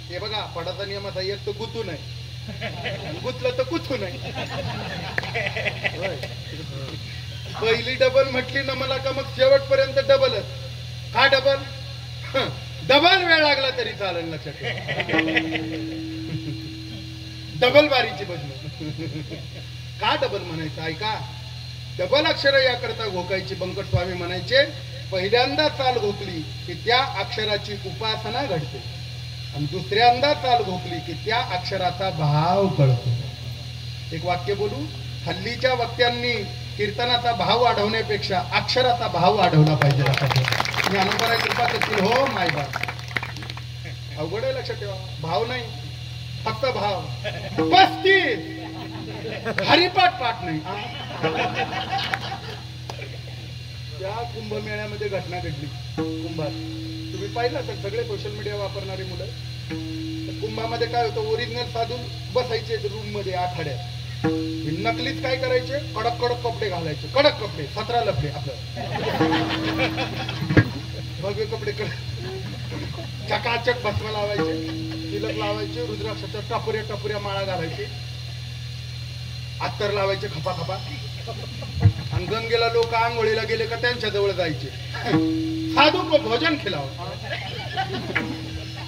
हे बघा पडाचा नियम असा एक तर गुतू नाही गुतलं तर कुथू नाही पहिली डबल म्हटली ना मला का मग शेवटपर्यंत डबलच का डबल डबल वेळ लागला तरी चालेल लक्षात डबल बारीची बजणं का डबल म्हणायचं ऐका डबल अक्षर याकरता घोकायची बंकट स्वामी म्हणायचे पहिल्यांदा चाल घोकली की त्या अक्षराची उपासना घडते आणि दुसऱ्यांदा चाल घोकली की त्या अक्षराचा भाव कळतो एक वाक्य बोलू हल्लीच्या वक्त्यांनी कीर्तनाचा भाव वाढवण्यापेक्षा अक्षराचा भाव वाढवला पाहिजे मी अनुपरा कृपा करतील हो माय बाप अवघड आहे लक्षात ठेवा भाव नाही फक्त भाव 35 हरिपाठ पाठ नाही त्या कुंभमेळ्यामध्ये घटना घडली कुंभात तुम्ही पाहिलं तर सगळे सोशल मीडिया वापरणारी मुलं कुंभामध्ये काय होतं ओरिजिनल साधून बसायचे रूम मध्ये आखाड्यात नकलीच काय करायचे कडक कडक कपडे घालायचे कडक कपडे 17 लफडे आपलं भगवे कपडे चकाचक भस्म लावायचे तिलक लावायचे रुद्राक्षाच्या टपुऱ्या टपुऱ्या माळा घालायचे अत्तर लावायचे खपा खपा आणि गंगेला लोक आंघोळीला गेले का त्यांच्या जवळ जायचे साधू भोजन खिलावं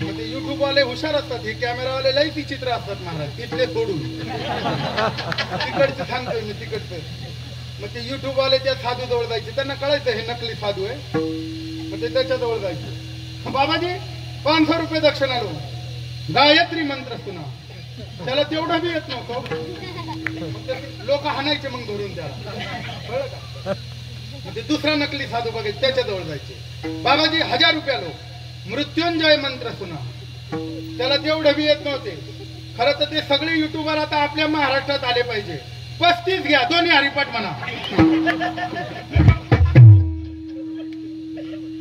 मग ते युट्यूब वाले हुशार असतात हे कॅमेरावाले लई चित्र असतात महाराज तिथले सोडून तिकडचं सांगतोय मी तिकडचं मग ते युट्यूब वाले त्या साधू जवळ जायचे त्यांना कळायचं हे नकली साधू आहे मग ते त्याच्या जवळ जायचे बाबाजी 500 रुपये दक्षिणा लो गायत्री मंत्र सुना त्याला तेवढं बी येत नव्हतं लोक हाणायचे मग धरून त्याला कळलं का म्हणजे दुसरा नकली साधू बघायचे त्याच्या जवळ जायचे बाबाजी 1000 रुपया लो मृत्युंजय मंत्र सुना त्याला तेवढं बी येत नव्हते खरं तर ते सगळे युट्यूबर आता आपल्या महाराष्ट्रात आले पाहिजे 35 घ्या दोन्ही हरिपाठ म्हणा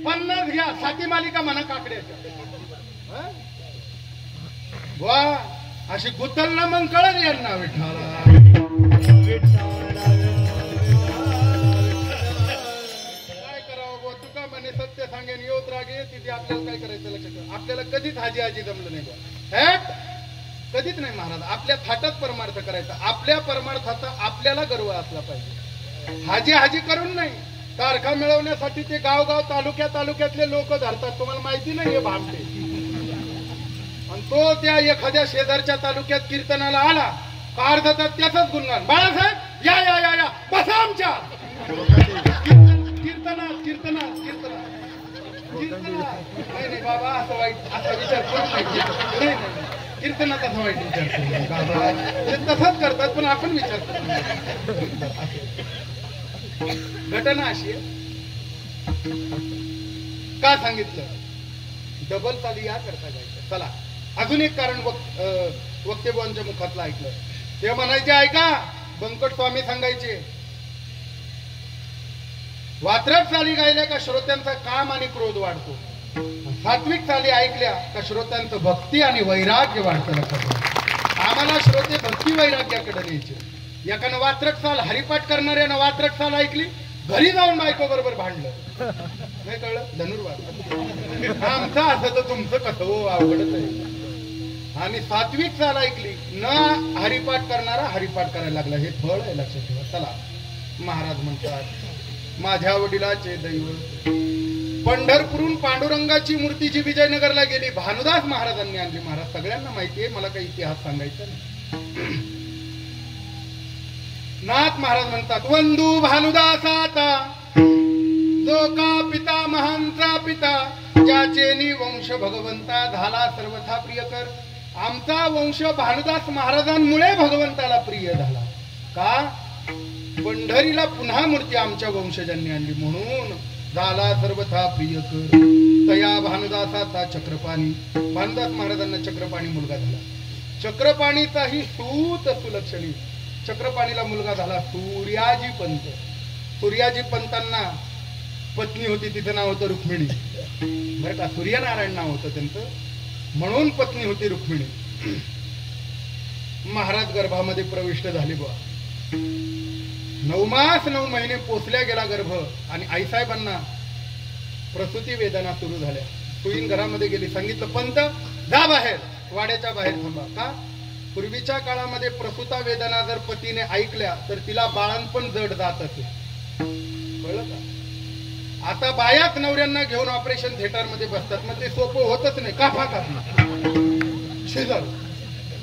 50 घ्या साती मालिका म्हणा काकड्याच्या वा अशी गुतल ना मग कळल यांना विठ्ठला. काय करावं बुवा, तुका म्हणे सत्य सांगेन योत रागे तिथे आपल्याला काय करायचं लक्षात ठेवा. आपल्याला कधीच हाजी हाजी जमलं नाही बुवा, कधीच नाही महाराज. आपल्या थाटात परमार्थ करायचा, आपल्या परमार्थाचा आपल्याला गर्व असला पाहिजे. हाजी हाजी करून नाही. तारखा मिळवण्यासाठी ते गावगाव तालुक्यातले लोक धरतात, तुम्हाला माहिती नाही हे भामटे. आणि तो त्या एखाद्या शेजारच्या तालुक्यात कीर्तनाला आला का अर्धतात त्याचाच गुणगान, बाळासाहेब या या या या बसा आमच्या कीर्तनात कीर्तनात कीर्तनात नाही नाही बाबा असं वाईट असा विचार करू नाही. कीर्तनात असा वाईट विचार करू बाबा, ते तसंच करतात पण आपण विचार करतो. घटना अशी आहे, का सांगितलं डबल चाली या करता जायचं. चला अजून एक कारण वक्तेबुवांच्या मुखातलं ऐकलं. ते म्हणायचे ऐका, बंकट स्वामी सांगायचे वात्रट चाली गायल्या का श्रोत्यांचा काम आणि क्रोध वाढतो, सात्विक चाली ऐकल्या का श्रोत्यांचं भक्ती आणि वैराग्य वाढतं. आम्हाला श्रोते भक्ती वैराग्याकडे न्यायचे. एकानं वात्रट चाल हरिपाठ करणाऱ्यानं वात्रट चाल ऐकली, घरी जाऊन बायको बरोबर भांडलं. नाही कळलं धनुर्वाद आमचं असं तर तुमचं कसं हो अवघडच आहे. आणि सात्विक चाल ऐकली न हरिपाठ करणारा हरिपाठ करायला लागला, हे फळ आहे लक्षात ठेवा. चला महाराज म्हणतात माझ्या वडिलाचे दैवत पंढरपूरून पांडुरंगाची मूर्ती जी विजयनगरला गेली भानुदास महाराजांनी आणली. महाराज सगळ्यांना माहिती आहे, मला काही इतिहास सांगायचा नाही. नाथ महाराज म्हणतात वंदू भानुदासाता जो का पिता महांचा पिता ज्याचे वंश भगवंता झाला सर्वथा प्रियकर. आमचा वंश भानुदास महाराजांमुळे भगवंताला प्रिय झाला. का पंढरीला पुन्हा मूर्ती आमच्या वंशजांनी आणली म्हणून झाला सर्वथा प्रियकर. तया भानुदासाचा चक्रपाणी, भानुदास महाराजांना चक्रपाणी मुलगा झाला. चक्रपाणीचाही सूत सुलक्षणी, चक्रपाणीला मुलगा झाला सूर्याजी पंत. सूर्याजी पंतांना पत्नी होती, तिचं नाव होतं रुक्मिणी. बरं का, सूर्यनारायण नाव होतं त्यांचं, म्हणून पत्नी होती रुक्मिणी. महाराज गर्भामध्ये प्रविष्ट झाले बुवा. 9 मास 9 महिने पोचल्या गेला गर्भ आणि आईसाहेबांना प्रसूती वेदना सुरू झाल्या. सुईन घरामध्ये गेली, सांगितलं पंत जा बाहेर, वाड्याच्या बाहेर थांबा. का पूर्वीच्या काळामध्ये प्रसूता वेदना जर पतीने ऐकल्या तर तिला बाळणपण जड जात असे, कळलं का. आता बायाच नवऱ्यांना घेऊन ऑपरेशन थिएटर मध्ये बसतात, मग ते सोपं होतच नाही. काफा कापी शेजार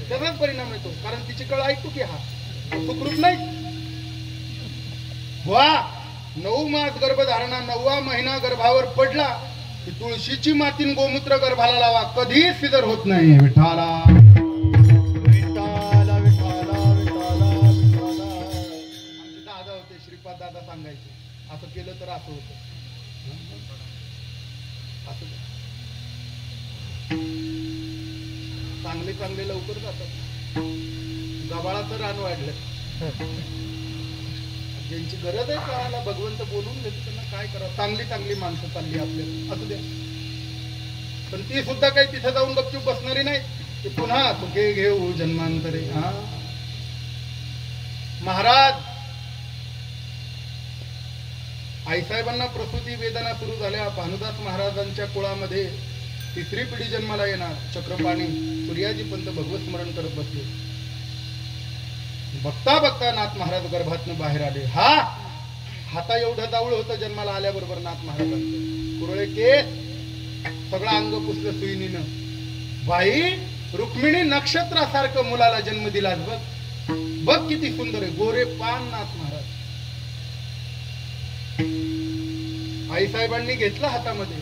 त्याचाच परिणाम येतो, कारण तिची कळ ऐकू की हा सुखरूप नाही. वा 9 मास गर्भधारणा, 9वा महिना गर्भावर पडला की तुळशीची मातीन गोमूत्र गर्भाला लावा, कधीच सिजर होत नाही. विठाला दादा होते, श्रीपाद दादा सांगायचे असं केलं तर असं होतं. चांगले चांगले लवकर जातात. गबाळाचं रान वाढलं, ज्यांची गरज आहे काळाला भगवंत बोलून देतो त्यांना काय करावं. चांगली चांगली माणसं चालली आपल्याला असू द्या, पण ती सुद्धा काही तिथे जाऊन गपचूप बसणारी नाही. ते पुन्हा तुके घेऊ जन्मांतरे. हा महाराज आईसाहेबांना प्रसूती वेदना सुरू झाल्या. भानुदास महाराजांच्या कुळामध्ये 3री पिढी जन्माला येणार. चक्रपाणी सूर्याजी पंत भगवत स्मरण करत बसले. बघता बघता नाथ महाराज गर्भातनं बाहेर आले. हा हाता एवढं दावळ होतं जन्माला आल्याबरोबर नाथ महाराजांचं. कुरळे केस, सगळं अंग पुसलं सुईनीनं. बाई रुक्मिणी नक्षत्रासारखं मुलाला जन्म दिलास बघ, बघ किती सुंदर आहे, गोरे पान नाथ महाराज. आईसाहेबांनी घेतला हातामध्ये.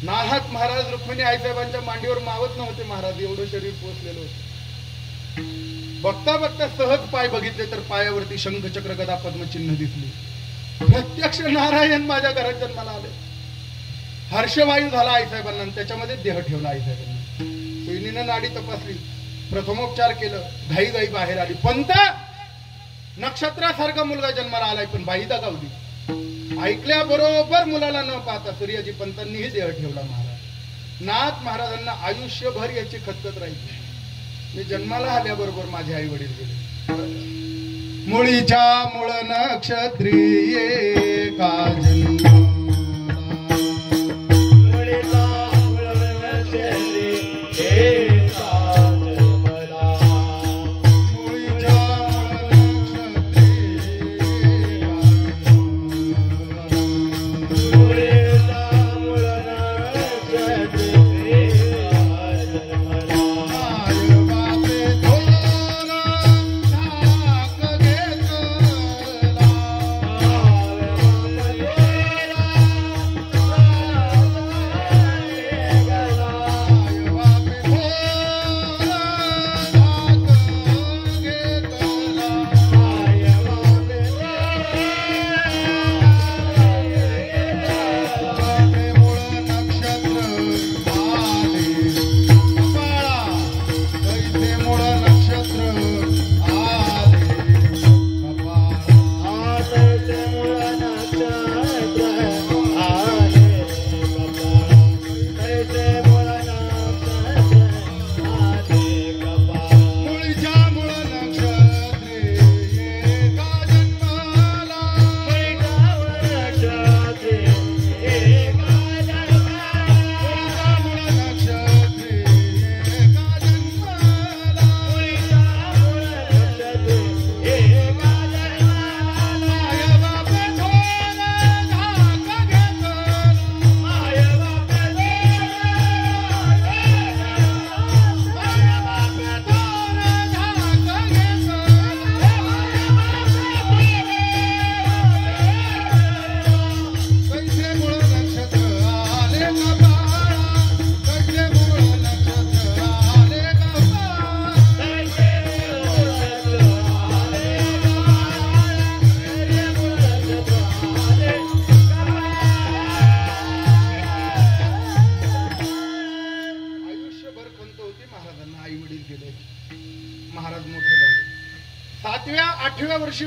नाथ महाराज रुक्मिणी आईसाहेबांच्या मांडीवर मावत नव्हते महाराज, एवढं शरीर पोचलेलं होतं. बघता बघता सहज पाय बघितले तर पायावरती शंख चक्र गदा पद्मचिन्ह दिसली. प्रत्यक्ष नारायण माझ्या घरात जन्माला आले. हर्षवायू झाला आईसाहेबांना, त्याच्यामध्ये देह ठेवला आईसाहेबांना. सुईनीनं नाडी तपासली, प्रथमोपचार केलं, घाई घाई बाहेर आली. पंत नक्षत्रासारखा मुलगा जन्माला आलाय, पण बाई दगावली. ऐकल्या बरोबर मुलाला न पाहता सूर्याजी पंतांनीही देह ठेवला महाराज. नाथ महाराजांना आयुष्यभर याची खतखत राहिली. मी जन्माला आल्याबरोबर माझे आई वडील गेले. मुळीच्या मूळ नक्षत्रिये का जन्म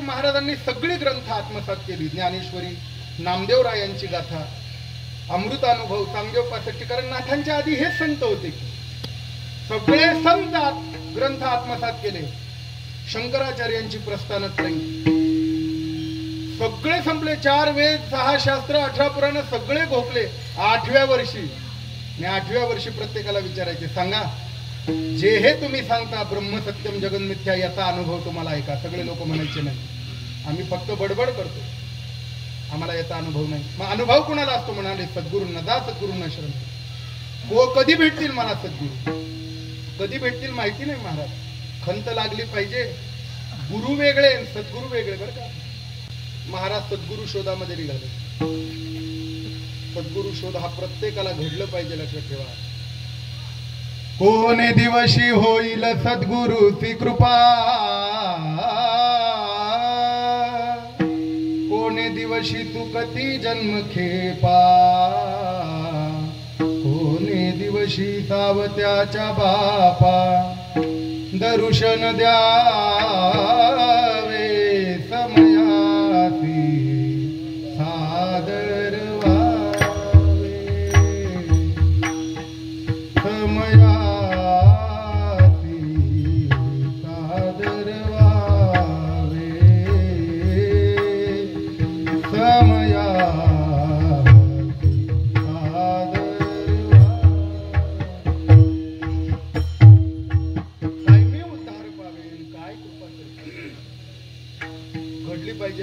महाराजांनी सगळी ग्रंथ आत्मसात केली. ज्ञानेश्वरी, नामदेवरायांची गाथा, अमृतानुभव, चांगदेव पासष्टी. कारण नाथांच्या आधी हे संत होते की सगळे संत ग्रंथ आत्मसात केले. शंकराचार्यांची प्रस्थानत्रयी सगळे संपले. 4 वेद, 6 शास्त्र, 18 पुराण सगळे घोकले 8व्या वर्षी. आणि 8व्या वर्षी प्रत्येकाला विचारायचे, सांगा जे हे तुम्ही सांगता ब्रह्म सत्यम जगन मिथ्या याचा अनुभव तुम्हाला आहे का? सगळे लोक म्हणायचे नाही, आम्ही फक्त बडबड करतो, आम्हाला याचा अनुभव नाही. मग अनुभव कुणाला असतो? म्हणाले सद्गुरूंना. जा सद्गुरूंना शरण. कधी भेटतील मला सद्गुरू? कधी भेटतील माहिती नाही महाराज. खंत लागली पाहिजे. गुरु वेगळे, सद्गुरू वेगळे बरं का. महाराज सद्गुरू शोधामध्ये निघाले. सद्गुरू शोध हा प्रत्येकाला घडलं पाहिजे, लक्षात ठेवा. कोणे दिवशी होईल सद्गुरूची कृपा, कोणे दिवशी चुकती जन्म खेपा, कोणे दिवशी सावत्याच्या बापा दर्शन द्यावे समयासी सादर व्हावे.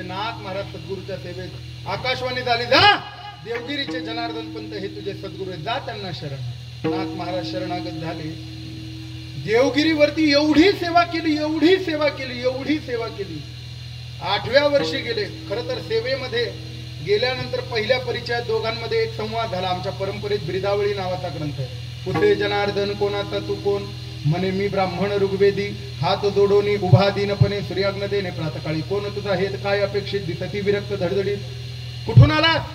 नाथ महाराज सद्गुरूच्या सेवेत आकाशवाणी झाली, जा देवगिरीचे जनार्दन पंत हे तुझे सद्गुरू आहेत, जा त्यांना शरण. नाथ महाराज शरणागत झाले. देवगिरीवरती एवढी सेवा केली, एवढी सेवा केली, एवढी सेवा केली. 8व्या वर्षी गेले. खर तर सेवेमध्ये गेल्यानंतर पहिल्या परिचयात दोघांमध्ये एक संवाद झाला. आमच्या परंपरेत ब्रिदावळी नावाचा ग्रंथ आहे. पुते जनार्दन कोणाचा तू कोण? म्हणे मी ब्राह्मण ऋग्वेदी, हात जोडोनी उभा दीनपणे सूर्याग्न देणे प्रातकाळी. कोण तुझा हेत काय अपेक्षित? दिसती विरक्त धडधडीत. कुठून आलास?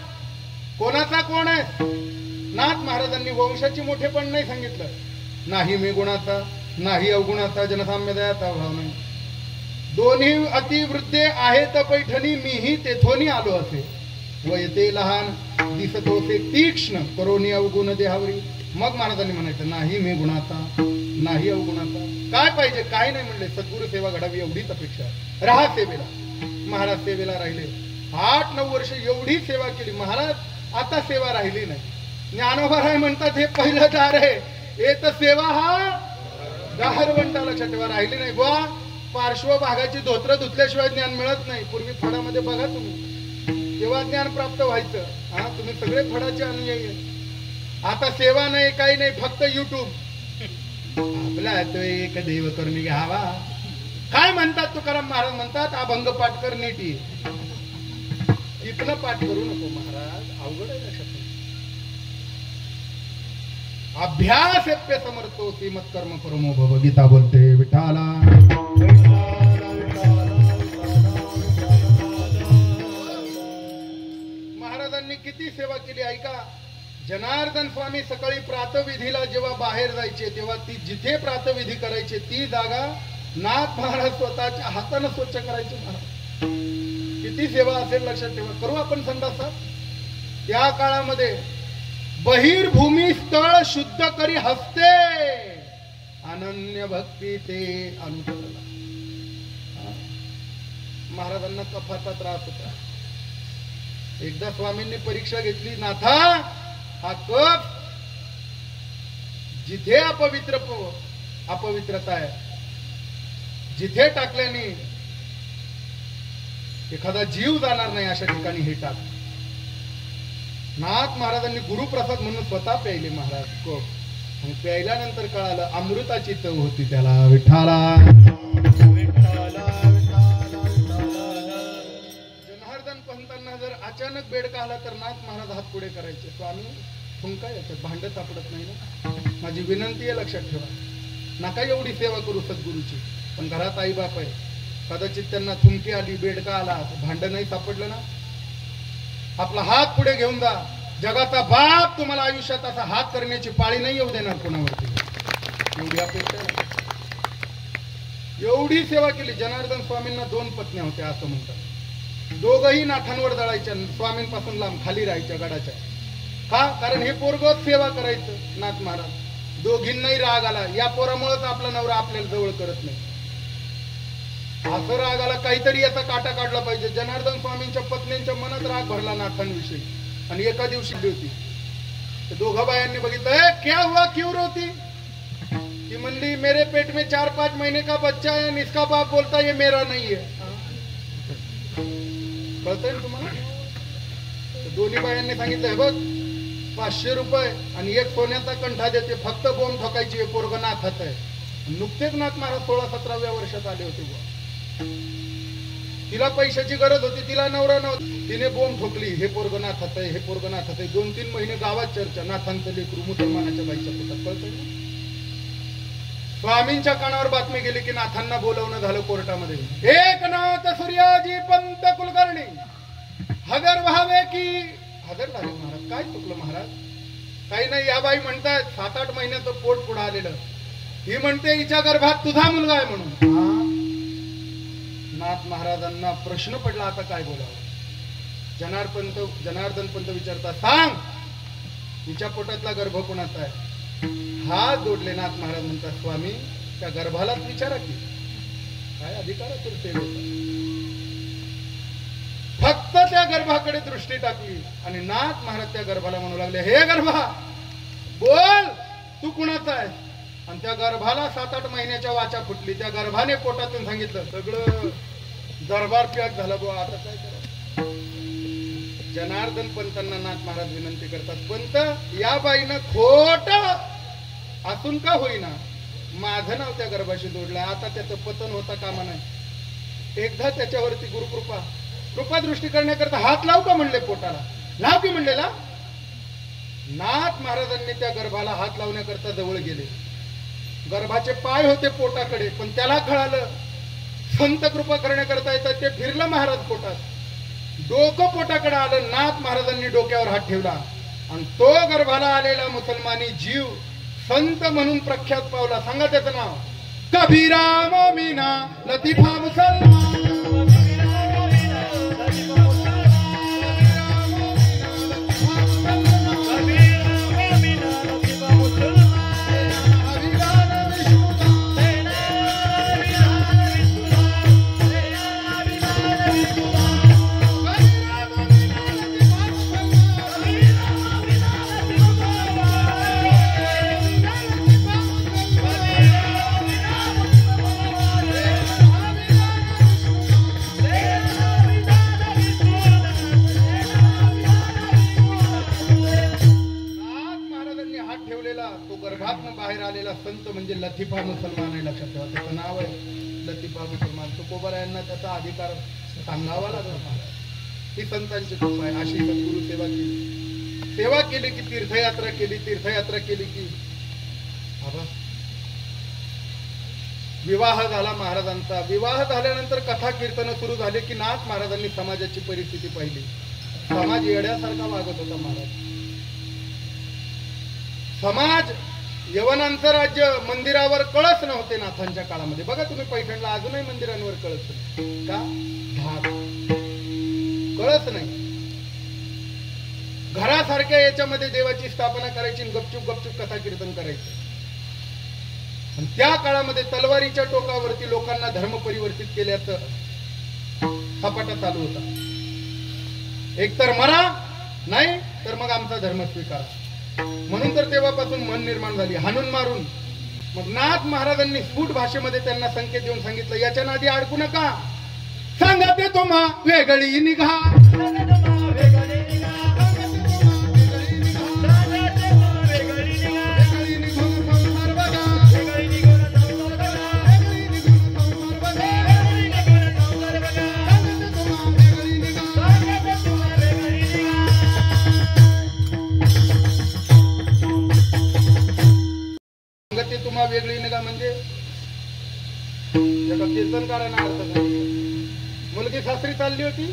कोणाचा कोण आहे? नाथ महाराजांनी वंशाची मोठेपण नाही सांगितलं. नाही मी गुणाचा, नाही अवगुणाचा, जनसाम्य दयाचा भाव नाही. दोन्ही अतिवृद्धे आहेत पैठणी, मीही तेथोनी आलो असे. वयते लहान दिसतोसे तीक्ष्ण, करोनी अवगुण देहावरी. मग महाराजांनी म्हणायचं नाही मी गुणाचा, नाही अवगुणाचा, काय पाहिजे काय नाही म्हणले. सद्गुरु सेवा घडावी एवढीच अपेक्षा. राहा सेवेला. महाराज सेवेला राहिले. 8-9 वर्ष एवढी सेवा केली महाराज. आता सेवा राहिली नाही. ज्ञानोबा म्हणतात हे पहिलं दार आहे, हे तर सेवा हा दारवंटा. लक्षात ठेवा, राहिली नाही बुवा. पार्श्वभागाची धोत्र धुतल्याशिवाय ज्ञान मिळत नाही. पूर्वी फडामध्ये बघा तुम्ही, तेव्हा ज्ञान प्राप्त व्हायचं. हा, तुम्ही सगळे फडाचे अनुयायी. आता सेवा नाही काही नाही, फक्त युट्यूब. आपला तो एक देव करून घ्यावा. काय म्हणतात तुकाराम महाराज म्हणतात, अभंग पाठ कर नीटी. इथनं पाठ करू नको महाराज, अवघड आहे. लक्षात अभ्यासेप्य समर्थो श्रीमत कर्म परमो भव. गीता बोलते विठाला. महाराजांनी किती सेवा केली ऐका. जनार्दन स्वामी सकाळी प्रातविधीला जेव्हा बाहेर जायचे तेव्हा ती जिथे प्रातविधी करायचे ती जागा नाथ महाराज स्वतःच्या हाताने स्वच्छ करायचे. महाराज किती सेवा असेल लक्षात ठेवा. करू आपण संडासात. त्या काळामध्ये बहिर्भूमी स्थळ शुद्ध करी हस्ते अनन्य भक्ती ते अनुसरला. महाराजांना कफाचा त्रास होता. एकदा स्वामींनी परीक्षा घेतली, नाथा हा कफ जिथे अपवित्रता आहे, जिथे टाकल्याने एखादा जीव जाणार नाही अशा ठिकाणी हे टाक. नाथ महाराजांनी गुरुप्रसाद म्हणून स्वतः प्यायले महाराज कप. आणि प्यायल्यानंतर कळालं अमृताची चव होती त्याला. विठाला. जनार्दन पंतांना जर अचानक बेडका आला तर नाथ महाराज हात पुढे करायचे. स्वामी फुंका याच्यात भांड सापडत नाही ना, माझी विनंती आहे लक्षात ठेवा. नका एवढी सेवा करू सद्गुरूची. पण घरात आई बाप आहे, कदाचित त्यांना थुंकी आली, बेडका आला, भांड नाही सापडलं ना, आपला हात पुढे घेऊन जा. जगाचा बाप तुम्हाला आयुष्यात असा हात करण्याची पाळी नाही येऊ देणार कोणावरती. एवढी अपेक्षा आहे. एवढी सेवा केली. जनार्दन स्वामींना 2 पत्न्या होत्या असं म्हणतात. दोघही नाथांवर जळायच्या, स्वामींपासून लांब खाली राहायच्या गडाच्या. का? कारण हे पोरगच सेवा करायचं. नाथ महाराज दोघींनाही राग आला, या पोरामुळेच आपला नवरा आपल्याला जवळ करत नाही. असं राग आला, काहीतरी याचा काटा काढला पाहिजे. जनार्दन स्वामींच्या पत्नींच्या मनात राग भरला नाथांविषयी. आणि एका दिवशी होती, दोघा बायांनी बघितलं, क्या हुआ क्यों रोती? ती म्हणली मेरे पेट में 4-5 महीने का बच्चा है, इसका बाप बोलता ये मेरा नहीं है. कळतंय ना तुम्हाला? दोन्ही बायांनी सांगितलं, बघ 500 रुपये आणि एक सोन्याचा कंठा देते, फक्त बोंब ठोकायची, हे पोरग नाथात आहे. नुकतेच नाथ महाराज 16-17व्या वर्षात आले होते. तिला पैशाची गरज होती, तिला नवरा नव्हता. तिने बोंब ठोकली, हे पोरग नाथात आहे, हे पोरग नाथात आहे. 2-3 महिने गावात चर्चा, नाथांचं लेकरू मुसलमानाच्या बाईच्या पोटात. कळतंय ना? स्वामींच्या कानावर बातमी गेली की नाथांना बोलवणं झालं कोर्टामध्ये. एकनाथ सूर्याजी पंत कुलकर्णी हजर व्हावे की. हजर झाले महाराज. काय चुकलं महाराज? काही नाही. या बाई म्हणतात 7-8 महिन्याचं पोट पुढे आलेलं. ही म्हणते हिच्या गर्भात तुझा मुलगा आहे म्हणून. नाथ महाराजांना प्रश्न पडला, आता काय बोलावं. जनार्दन पंत विचारतात, सांग हिच्या पोटातला गर्भ कोणाचा आहे? हात जोडले. नाथ महाराज म्हणतात, स्वामी त्या गर्भालाच विचारा की काय अधिकार असेल सेवेचा. फक्त त्या गर्भाकडे दृष्टी टाकली आणि नाथ महाराज त्या गर्भाला म्हणू लागले, हे गर्भा बोल तू कुणाचा आहे? आणि त्या गर्भाला 7-8 महिन्याच्या वाचा फुटली. त्या गर्भाने पोटातून सांगितलं, सगळं दरबार पॅक झाला बुवा, आता काय करा. जनार्दन पंतांना नाथ महाराज विनंती करतात, पंत या बाईनं खोट असून का होईना माझं नाव त्या गर्भाशी जोडलं, आता त्याचं पतन होता कामा नाही. एकदा त्याच्यावरती कृपा दृष्टी करण्याकरता हात लावू का म्हणले पोटाला. लाव की म्हणलेला. नाथ महाराजांनी त्या गर्भाला हात लावण्याकरता जवळ गेले. गर्भाचे पाय होते पोटाकडे, पण त्याला कळालं संत कृपा करण्याकरता येतात. ते फिरलं महाराज पोटात, डोकं पोटाकडे आलं. नाथ महाराजांनी डोक्यावर हात ठेवला आणि तो गर्भाला आलेला मुसलमानी जीव संत म्हणून प्रख्यात पावला. सांगा त्याचं नाव. कबीरा मोमिना लतीफा मुसलमान. म्हणजे लतीफा मुसलमान आहे, लक्षात ठेवा. त्याचं नाव आहे लतीफा मुसलमान. तुकोबारायांना त्याचा अधिकार सांगावा लागला महाराज. ही संतांची कृपा आहे. अशी सद्गुरु सेवा केली, सेवा केली की तीर्थयात्रा केली, तीर्थयात्रा केली की बाबा विवाह झाला महाराजांचा. विवाह झाल्यानंतर कथा कीर्तन सुरू झाले की नाथ महाराजांनी समाजाची परिस्थिती पाहिली. समाज येड्यासारखा वागत होता महाराज. समाज यवनांचं राज्य, मंदिरावर कळस नव्हते नाथांच्या काळामध्ये. बघा तुम्ही पैठणला अजूनही मंदिरांवर कळस नाही. का? धाक, कळस नाही. घरासारख्या याच्यामध्ये देवाची स्थापना करायची, गपचूप गपचूप कथा कीर्तन करायचं. आणि त्या काळामध्ये तलवारीच्या टोकावरती लोकांना धर्म परिवर्तित केल्याचं सपाटा चालू होता. एक तर मरा, नाही तर मग आमचा धर्म स्वीकारा. म्हणून तर तेव्हापासून मन निर्माण झाली, हाणून मारून. मग नाथ महाराजांनी स्फुट भाषेमध्ये त्यांना संकेत देऊन सांगितलं, याच्या नादी अडकू नका. सांगते तुम्हा वेगळी निघा, तुम्हा वेगळी निघा. म्हणजे एका कीर्तनकारांना अर्थ सांगितला. मुलगी सासरी चालली होती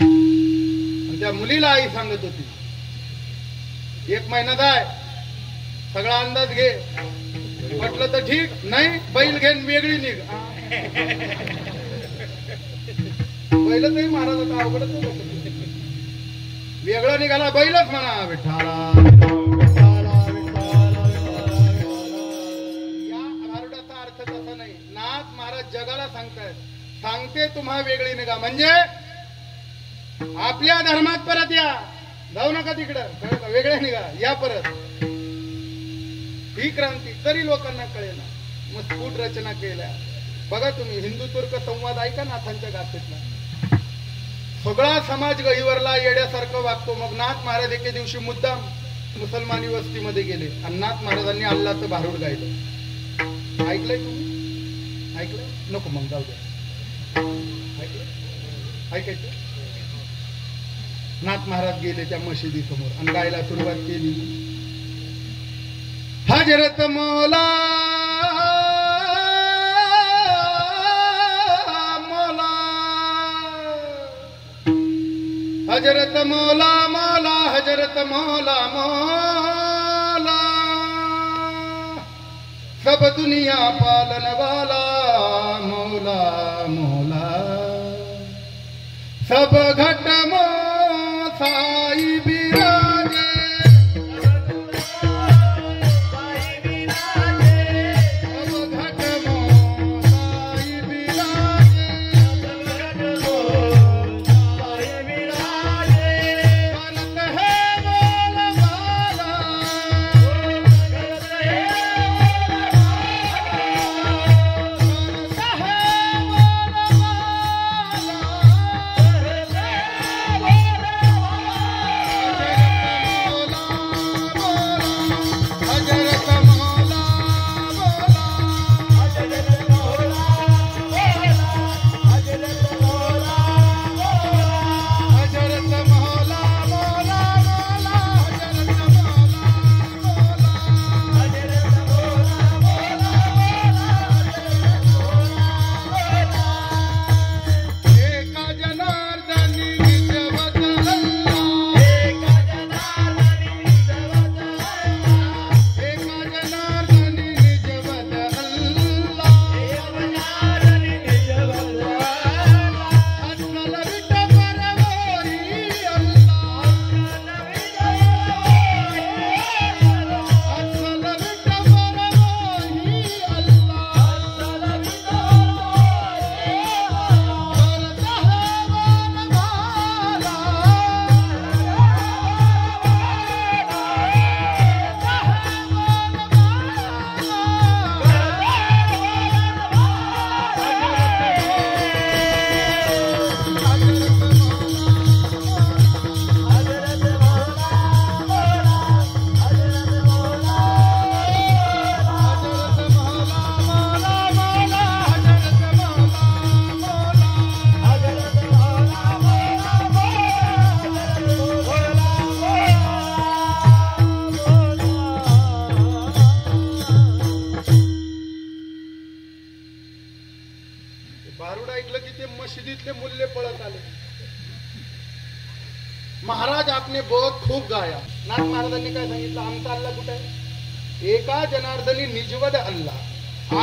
आणि त्या मुलीला आई सांगत होती, 1 महिना जाय, सगळा अंदाज घे, म्हटलं तर ठीक, नाही बैल घेऊन वेगळी निघ. बैलच महाराजाचा अवघडच होत. वेगळं निघाला बैलच म्हणा. विठ्ठला जगाला सांगतायत, सांगते तुम्हा वेगळी निघा. म्हणजे आपल्या धर्मात परत या, जाऊ नका तिकडं, वेगळे निघा, या परत. ही क्रांती तरी लोकांना कळेना. मग स्फुट रचना केल्या. बघा तुम्ही हिंदू तुर्क संवाद ऐका नाथांच्या गाथेतला. सगळा समाज गहिवरला, येड्यासारखं वागतो. मग नाथ महाराज एके दिवशी मुद्दाम मुसलमानी वस्तीमध्ये गेले आणि नाथ महाराजांनी अल्लाचं भारूड गायलं. ऐकलंय तुम्ही? ऐकलं? नको मग जाऊ द्या. ऐकायचं? नाथ महाराज गेले त्या मशिदी समोर आणि गायला सुरुवात केली. हजरत मौला मौला, हजरत मौला मौला, हजरत मौला मौला, सब दुनिया पालन वाला मौला मौला, सब घट मो साई बिराजे, सब घट मो साई बिराजे, करत है बोल वाला, करत है बोल वाला, ऐकलं की ते मशिदीतले मुल्ले पळत आले. महाराज आपने बहुत खूप गाया. नाथ महाराजांनी काय सांगितलं, आमचा अल्लाह कुठे आहे? एका जनार्दनी निजवद अल्लाह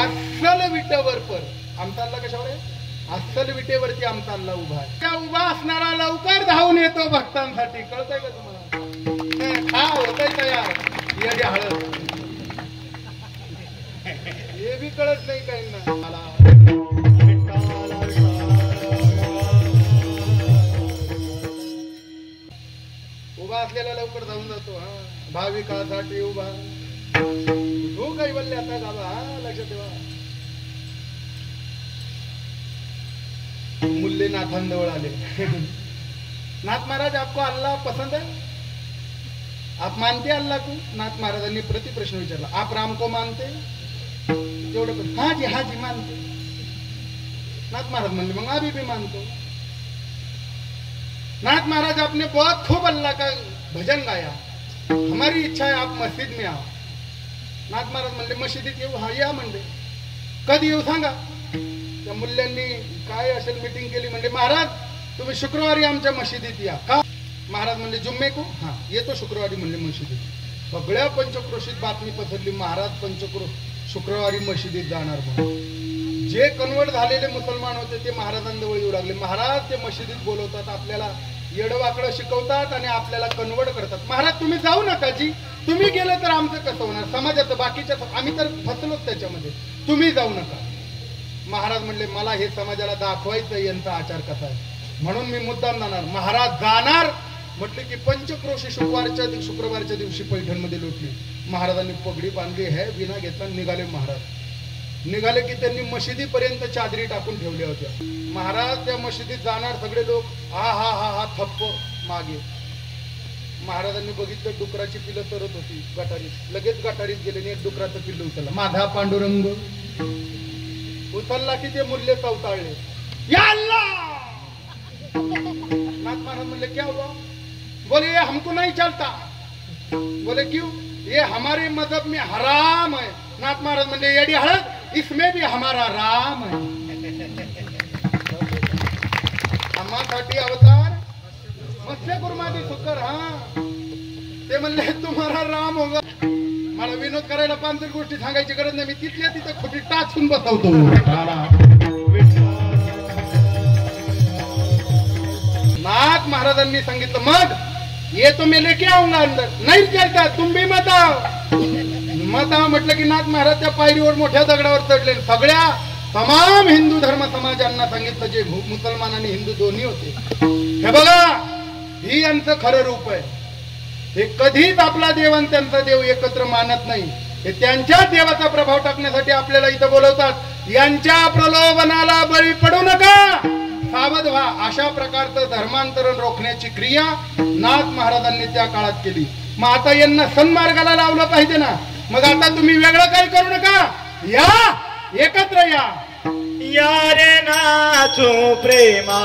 अस्सल विटेवर पर. आमचा अल्लाह कशावर आहे? अस्सल विटेवरती आमचा अल्लाह उभा आहे. त्या उभा असणारा लवकर धावून येतो भक्तांसाठी. कळतंय का तुम्हाला? हा होतंय तयार. येडे हळद हे बी कळत नाही काही ना. उभा असलेला लवकर जाऊन जातो. हा भाविकासाठी उभा. तू काही बोलले आता बाबा. हा लक्षात ठेवा. मुल्ले नाथांजवळ आले. नाथ महाराज आपको अल्लाह पसंद है? आप मानते अल्लाह को? नाथ महाराजांनी प्रतिप्रश्न विचारला. आप राम को मानते? तेवढं हाँ जी मानते. नाथ महाराज म्हणले मग अभी भी मानतो. नाथ महाराज आपने बहुत खूब अल्लाह का भजन गाया. हमारी इच्छा है आप मस्जिद में आओ. नाथ महाराज म्हणले मशिदीत येऊ? हा या म्हणले. कधी येऊ सांगा. त्या मुल्यांनी काय असेल मीटिंग केली. म्हणजे महाराज तुम्ही शुक्रवारी आमच्या मशिदीत या. का? महाराज म्हणले जुम्मे को? हा येतो शुक्रवारी म्हणले मशिदीत. सगळ्या पंचक्रोशीत बातमी पसरली महाराज शुक्रवारी मशिदीत जाणार म्हणून. जे कन्वर्ट झालेले मुसलमान होते ते महाराजांजवळ येऊ लागले. महाराज ते मशिदीत बोलवतात, आपल्याला येडवाकडं शिकवतात आणि आपल्याला कन्वर्ट करतात. महाराज तुम्ही जाऊ नका जी. तुम्ही गेलं तर आमचं कसं होणार? समाजाचं बाकीच्या आम्ही तर फसलोच त्याच्यामध्ये. तुम्ही जाऊ नका. महाराज म्हणले मला हे समाजाला दाखवायचं यांचा आचार कसा आहे म्हणून मी मुद्दाम जाणार. महाराज जाणार म्हटले की पंचक्रोशी शुक्रवारच्या दिवशी पैठणमध्ये लोटली. महाराजांनी पगडी बांधली है विना घेतला. निघाले महाराज. निघाले की त्यांनी मशिदीपर्यंत चादरी टाकून ठेवल्या होत्या. महाराज त्या मशिदीत जाणार. सगळे लोक हा हा हा हा थप्प मागे. महाराजांनी बघितलं डुकराची पिलं तरत होती गटारीत. लगेच गटारीत गेले आणि एक डुकराचं पिल्लं उचलला. माझा पांडुरंग उचलला की ते मूल्य चौताळले. या अल्लाह. नाथ महाराज म्हणले क्या हुआ? बोले ये हमको नहीं चलता. बोले क्यों? ये हमारे मजहब में हराम है. नाथ महाराज म्हणले येडी हळद इसमें भी हमारा राम है. आम्हासाठी अवतार मत्स्य कुर्मादी सुकर. हा ते म्हणले तुम्हारा राम होगा. मला विनोद करायला 5 गोष्टी सांगायची गरज नाही. मी तिथल्या तिथं खोटी टाचून बसवतो. नाथ महाराजांनी सांगितलं मग ये तो मैं लेके आऊंगा अंदर. नहीं चलता तुम भी मत आओ. मत आओ म्हटलं की नाथ महाराज त्या पायरीवर मोठ्या दगडावर चढले. सगळ्या तमाम हिंदू धर्म समाजांना सांगितलं जे मुसलमान आणि हिंदू दोन्ही होते. हे बघा ही यांचं खरं रूप आहे. हे कधीच आपला देव आणि त्यांचा देव एकत्र मानत नाही. हे त्यांच्या देवाचा प्रभाव टाकण्यासाठी आपल्याला इथं बोलवतात. यांच्या प्रलोभनाला बळी पडू नका. सावध व्हा. अशा प्रकारचं धर्मांतरण रोखण्याची क्रिया नाथ महाराजांनी त्या काळात केली. मग आता यांना सन्मार्गाला लावलं पाहिजे ना. मग आता तुम्ही वेगळं काही करू नका. या एकत्र या. यारे नाचू प्रेमा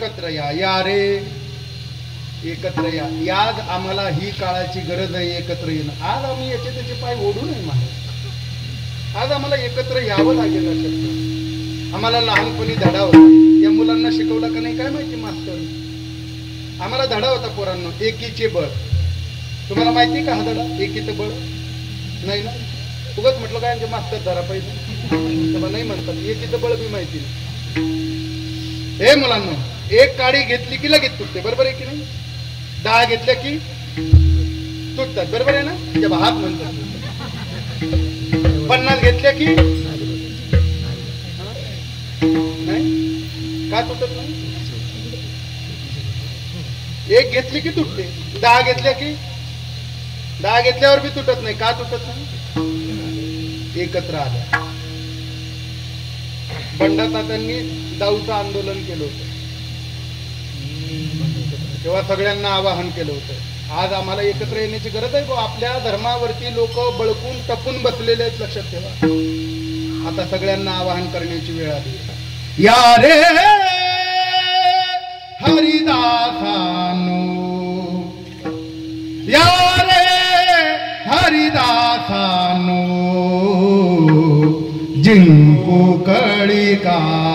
एकत्र या, या रे एकत्र या. याच आम्हाला ही काळाची गरज आहे, एकत्र येणं. आज आम्ही याचे त्याचे पाय ओढू नये महाराज. आज आम्हाला एकत्र यावं लागेल. लक्षात. आम्हाला लहानपणी धडा होता, या मुलांना शिकवला का नाही काय माहिती मास्तर. आम्हाला धडा होता पोरांनो, एकीचे बळ. तुम्हाला माहिती का हा धडा, एकीचं बळ? नाही ना. उगाच म्हटलं काय म्हणजे मास्तर धरा पाहिजे नाही म्हणतात. एकीचं बळ बी माहिती नाही. हे मुलांना, एक काडी घेतली की लगेच तुटते, बरोबर आहे की नाही? 10 घेतल्या की तुटतात, बरोबर आहे ना? जेव्हा हात म्हणतात. 50 घेतल्या की नाही, का तुटत नाही? एक घेतली की तुटते, 10 घेतल्या की 10 घेतल्यावर बी तुटत नाही, का तुटत नाही? एकत्र आल्या. बंडातात्यांनी दाऊचं आंदोलन केलं होतं, तेव्हा सगळ्यांना आवाहन केलं होतं. आज आम्हाला एकत्र येण्याची गरज आहे. आपल्या धर्मावरती लोक बळकून टपून बसलेले आहेत, लक्षात ठेवा. आता सगळ्यांना आवाहन करण्याची वेळ आली. या रे हरिदासानो, या रे हरिदासानो, जिंकू कळी काळा.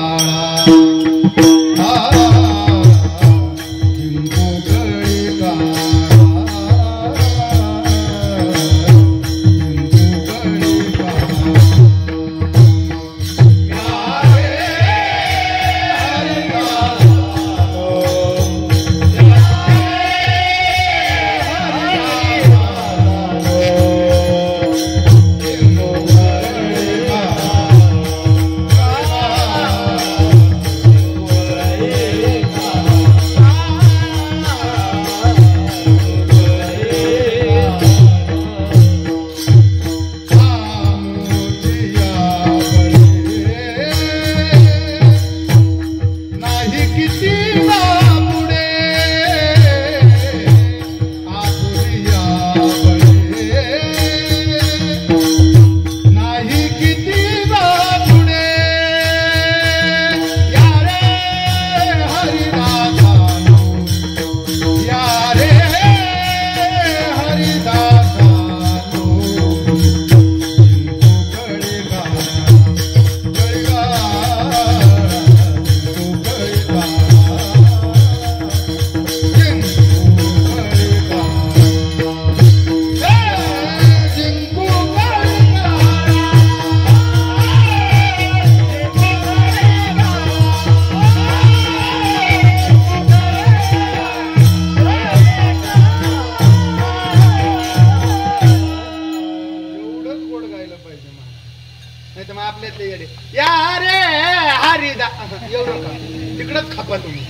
तिकडच खापा तुम्ही.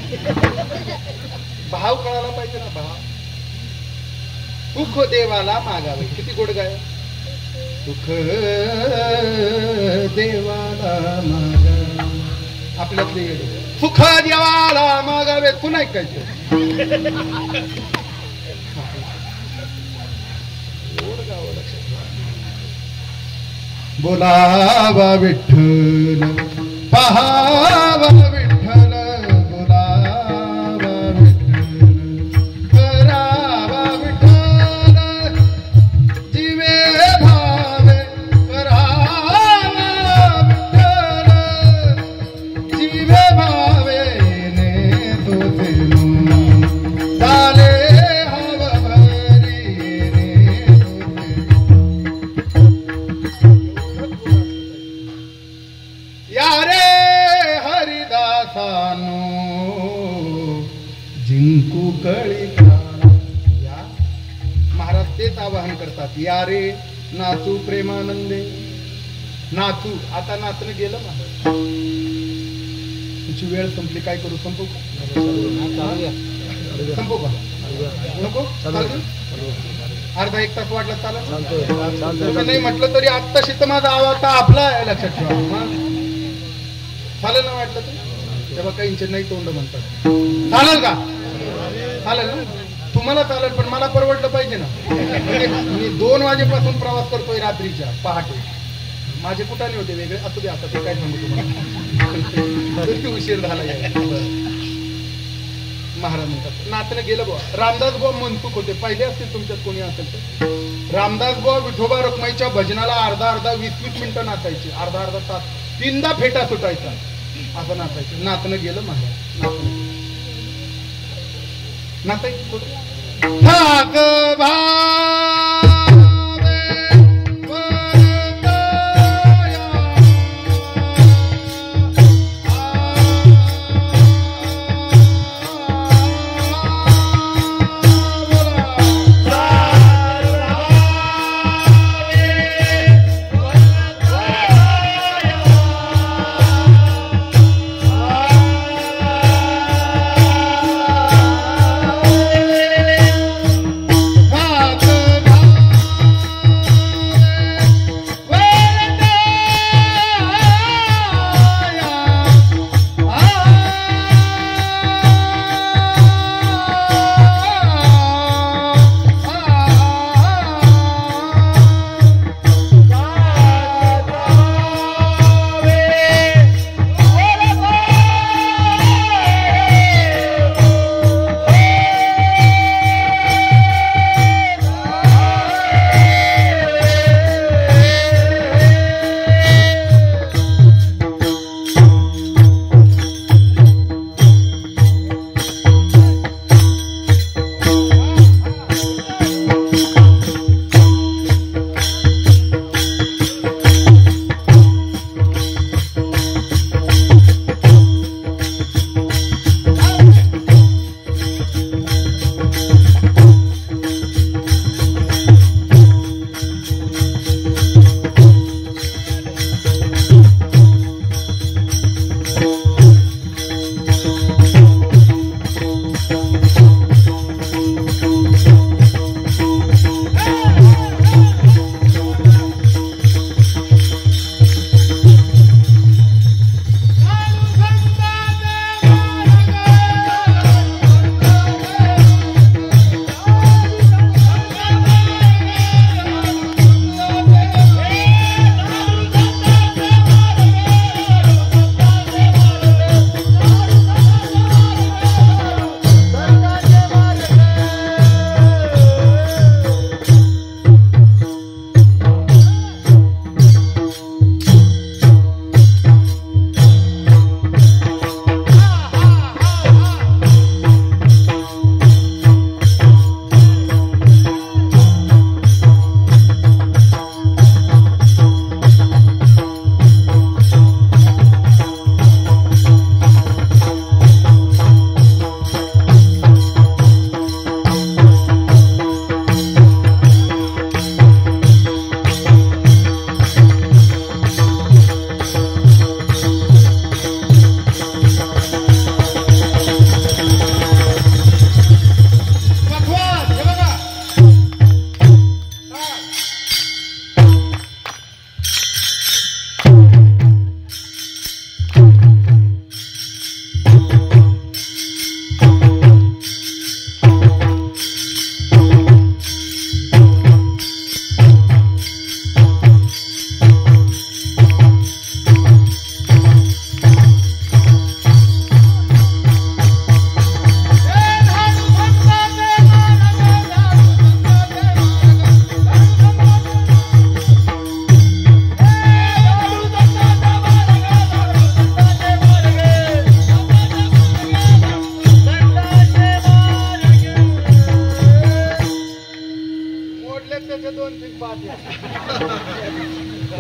भाव कळाला पाहिजे ना, भाव. सुख देवाला मागावे, किती गोड गाय. सुख देवाला मागावे, आपल्यातले येडे. सुख देवाला मागावे, पुन्हा ऐकायचं. बोलावा विठ्ठल, पहावा विठ्ठल, बोलावा विठ्ठल, करावा विठ्ठल, जीवे भावे करावा विठ्ठल, जीवे भावे ने तुझे झाले हव भरी ने या रे हरिदासानो, जिंकू कळी काळा. या महाराज तेच आवाहन करतात. या रे नाचू प्रेमानंदे, नाचू. आता नाचणं गेलं महाराज, तुझी वेळ संपली. काय करू, संपू का? संपू का नको? अर्धा एक तास वाटला चालेल. नाही म्हटलं तरी आत्ताशी तर माझा आवाज आपला आहे, लक्षात ठेवा. चालेल ना वाटलं तर? तेव्हा काहींचे नाही तोंड म्हणतात. चालेल का? चालेल ना तुम्हाला? चालेल, पण मला परवडलं पाहिजे ना. म्हणजे मी 2 वाजेपासून प्रवास करतोय रात्रीच्या, पहाटे. माझे कुठाने होते वेगळे. असू दे, आता ते काय सांगू तुम्हाला. उशीर झाला. महाराज म्हणतात नातनं गेलं बुवा. रामदास बुवा मनसुख होते, पहिले असतील तुमच्यात कोणी असेल तर. रामदास बुवा विठोबा रखमाईच्या भजनाला अर्धा 20-20 मिनिटं नाचायची, अर्धा तास, 3दा फेटा सुटायचा, असं नाचायचं. नातनं गेलं महाराज, नाचायचं थोडं ठाक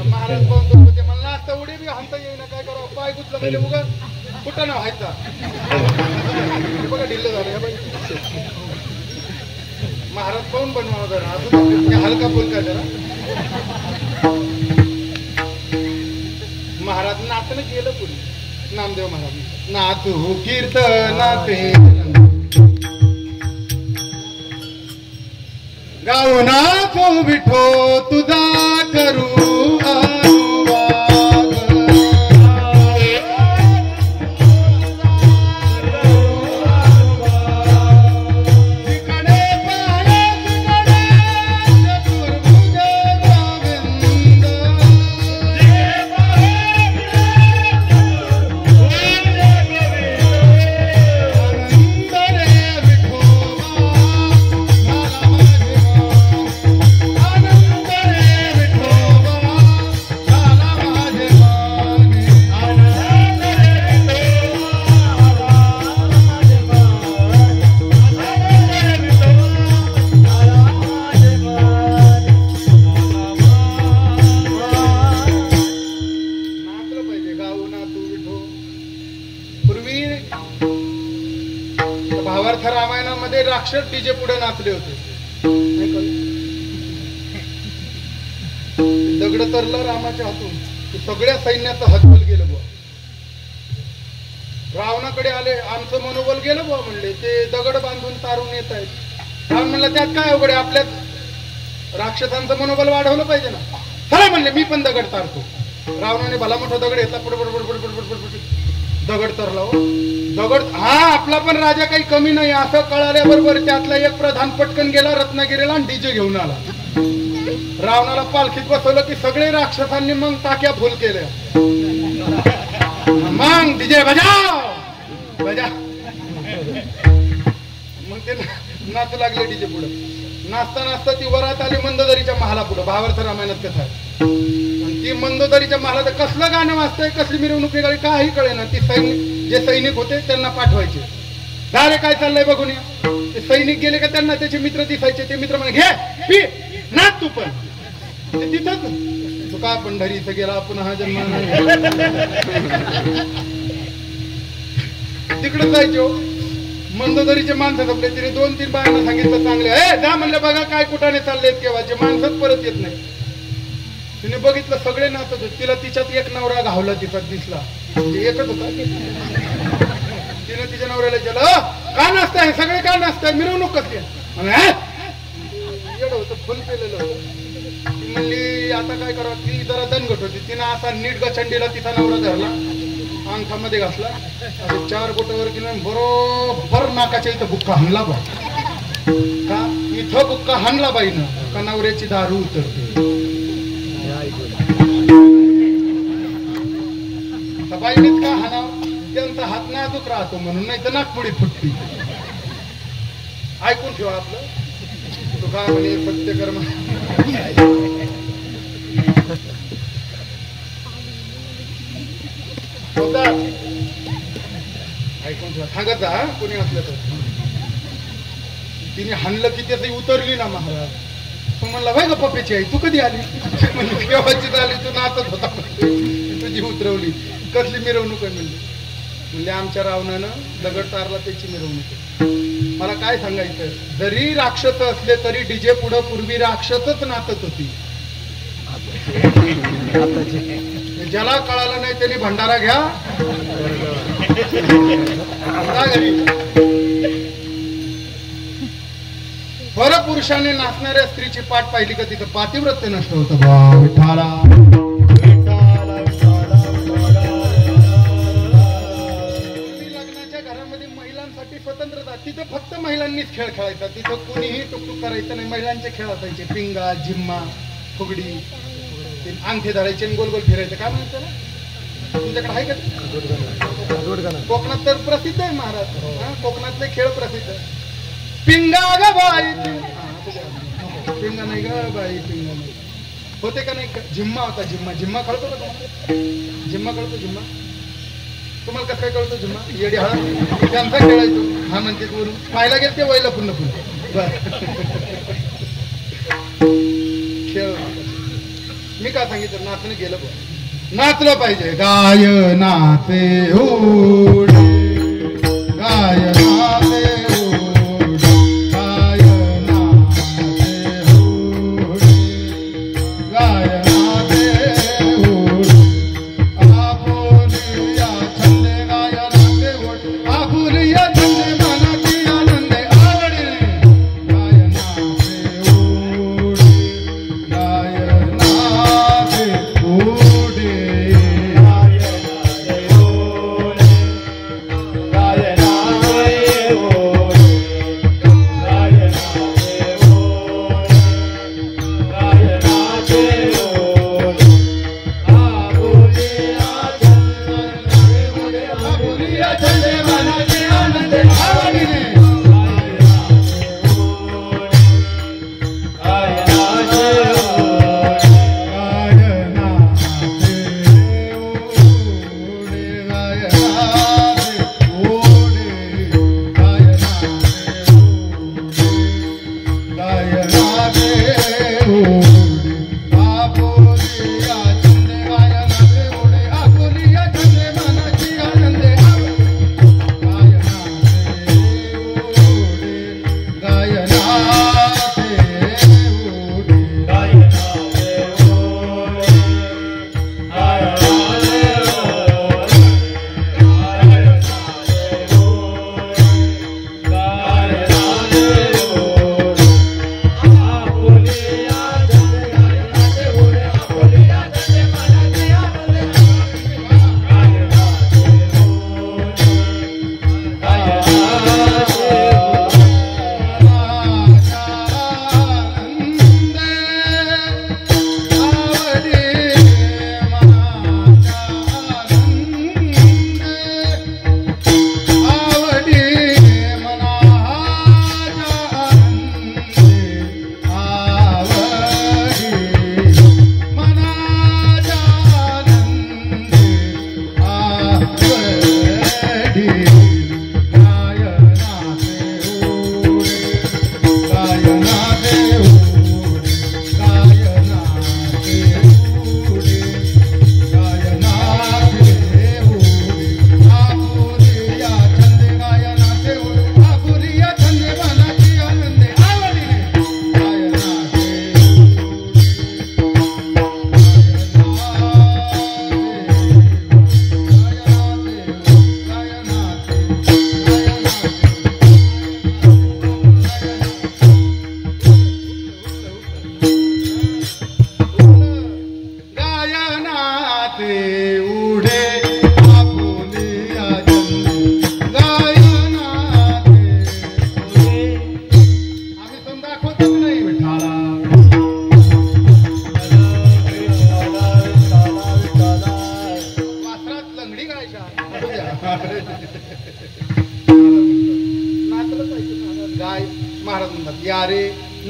महाराज पाहून होते मला आता उडी बी हाणता येईना काय करावं पाय गुतलं म्हणजे उगा कुठं ना व्हायचा बघा ढिल्ल झालं बाई महाराज पाहून बनवा जरा अजून हलका फुलका जरा महाराज नाचणं केलं पुढे नामदेव महाराज नाचू कीर्तनाते गाऊ नाचो विठो तुझा करू राक्षस डीजे पुढे नाचले होते. नाही कळलं? दगड तरलं रामाच्या हातून, सगळ्या सैन्याचं हतबल गेलं बुवा. रावणाकडे आले, आमचं मनोबल गेलं बुवा म्हणले, ते दगड बांधून तारून येत आहेत. रावण म्हणलं त्यात काय अवघड आहे, आपल्यात राक्षसांचं मनोबल वाढवलं पाहिजे ना. चला म्हणले मी पण दगड तारतो. रावणाने भला मोठा दगड घेतला, दगड तरला. दगड हा आपला पण राजा काही कमी नाही असं कळाल्याबरोबर त्यातला एक प्रधान पटकन गेला रत्नागिरीला आणि डीजे घेऊन आला. रावणाला पालखीत बसवलं की सगळे राक्षसांनी मग टाक्या फुल केल्या. मग डीजे बजाव बजा, मग ते नाचू लागले डीजे पुढे. नाचता नाचता ती वरात आली मंदोदरीच्या महाला पुढे. भावार्थ रामायणात कथा आहे. आणि ती मंदोदरीच्या महालात कसलं गाणं वाजतंय, कसली मिरवणूक निघाली काही कळेना. ती जे सैनिक होते त्यांना पाठवायचे, झाले काय चाललंय बघून या. ते सैनिक गेले का त्यांना त्याचे मित्र दिसायचे. ते मित्र म्हणे घे पी नाच तू पण. ते तिथंच तू का पंढरी इथं गेला पुन्हा जन्म तिकडे जायचो. मंदोदरीचे माणसं जपले. तिने 2-3 बायांना सांगितलं चांगले, जा म्हणलं बघा काय कुठाने चाललेत केव्हाचे, माणसंच परत येत नाही. तिने बघितलं सगळे नाचत होते. तिला तिच्यात एक नवरा घावला, तिचा दिसला, म्हणजे एकच होता. तिने तिच्या नवऱ्याला विचारलं का नाचताय, सगळे का नाचताय, मिरवणूक कसली येड होतं, फुल केलेलं होतं. ती म्हणली आता काय करावं. ती जरा दणगट होती. तिनं असा नीट गचंडीला तिचा नवरा धरला, अंगठामध्ये घासला, 4 बोटावर गेलं, बरोबर नाकाच्या इथं बुक्का हाणला बा. का इथं बुक्का हाणला बाईनं का नवऱ्याची दारू उतरते. बाईनेच का हाणाव, त्यांचा हात नाजूक राहतो म्हणून, नाही तर नागपुडी फुटती. ऐकून ठेवा आपलं. तू काय म्हणे सत्यकर्म ऐकून ठेवा, सांगत जा कोणी असलं तर. तिने हाणलं की त्याची उतरली ना महाराज. तू म्हणला भाई ग पप्पेची आई तू कधी आली, म्हणजे केव्हाची आली, तू नाचत होता, तुझी उतरवली. कसली मिरवणूक आहे म्हणली. म्हणजे आमच्या रावणानं दगड तारला त्याची मिरवणूक. मला काय सांगायचं, जरी राक्षस असले तरी डीजे पुढं पूर्वी राक्षसच नाचत होती. ज्याला कळालं नाही त्यांनी भंडारा घ्या घरी. परपुरुषाने नाचणाऱ्या स्त्रीची पाठ पाहिली का तिथं पातिव्रत्य नष्ट होतं. विठाला लग्नाच्या घरामध्ये महिलांसाठी स्वतंत्रता. तिथं फक्त महिलांनीच खेळ खेळायचा. तिथं कोणीही टुकटुक करायचं नाही. महिलांचे खेळ असायचे, पिंगा, झिम्मा, फुगडी, अंगठे धरायचे आणि गोल गोल फिरायचं. काय म्हणायचं ना, तुमच्याकडे आहे का? कोकणात तर प्रसिद्ध आहे महाराज. कोकणातले खेळ प्रसिद्ध. पिंगा ग बाई, पिंगा नाही ग बाई, पिंगा नाही होते का नाही. झिम्मा होता, झिम्मा. झिम्मा कळतो का तुम्हाला? झिम्मा कळतो? झिम्मा तुम्हाला कसं काय कळतो? झिम्मा येडी हळद त्यांचा खेळायचो. हा म्हणते वरून पाहायला गेल ते वयला पुन्हा पुन्हा खेळ. मी काय सांगितलं, नाचणं गेलं बघ, नाचलं पाहिजे. गाय नाचे ओढे, गाय नाचे ओढे, गाय नाचे ओढे, गाय नाचे ओढे. आपुलिया छंदे गाय नाचे ओढे, आपुलिया छंदे मनाची आनंदे आवडे. गाय नाचे ओढे, गाय नाचे ओढे, गाय नाचे ओढे,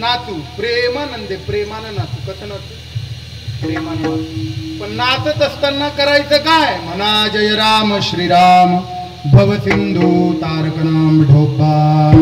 नातू प्रेमानंदे, प्रेमानं नातू. कसं नातू? प्रेमानं नातू. पण नाचत असताना करायचं काय? म्हणा जय राम श्रीराम भव सिंधू तारक नाम ढोबार.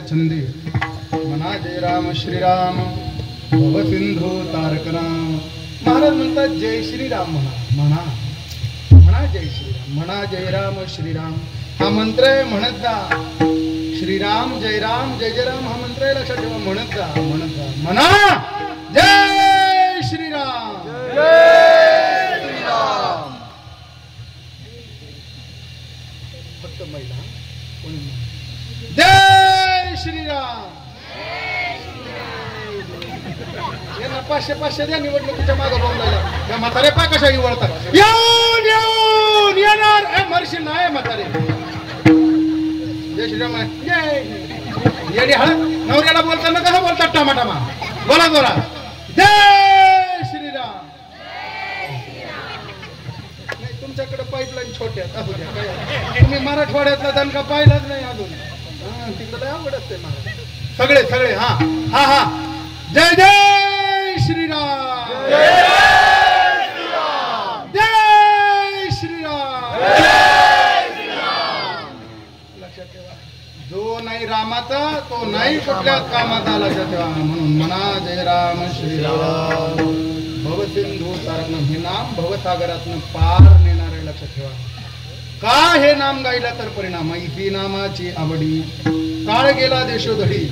छंदे म्हणा जय राम श्रीराम भव सिंधू तारक नाम. महाराज म्हणतात जय श्रीराम म्हणा, म्हणा म्हणा जय श्रीराम, म्हणा जय राम श्रीराम हा मंत्र आहे. म्हणत जा श्रीराम जय राम जय जय राम हा मंत्र आहे. लक्षात ठेवा. म्हणत जा, म्हणत जा. म्हणा जय श्रीराम जय श्रीराम. फक्त महिला कोणी जय श्रीराम. यांना 500 द्या निवडणुकीच्या मागे बोंबलायला. या म्हातारे पा कशा निवडतात. येऊन येऊन येणार मरशील नाही म्हातारे. जय श्रीराम जय येडी हळद नवऱ्याला बोलताना कसं बोलतात टामाटामा. बोला बोला जय श्रीराम. नाही तुमच्याकडे पाईपलाईन छोट्यात असू द्या. तुम्ही मराठवाड्यातला दणका पाहिलाच नाही अजून. तिकडे आवड असते महाराज. सगळे सगळे हा हा हा जय जय श्रीराम जय श्रीराम जय श्रीराम जय श्रीराम. लक्षात ठेवा. जो नाही रामाचा तो नाही कुठल्याच कामाचा. लक्षात ठेवा. म्हणून म्हणा जय राम श्रीराम भव सिंधू तारक नाम. हे नाम भवसागरातून पार नेणार आहे. लक्षात ठेवा. का हे नाम गायला तर परिणाम इथे नामाची आवडी. काळ गेला देशोधडी.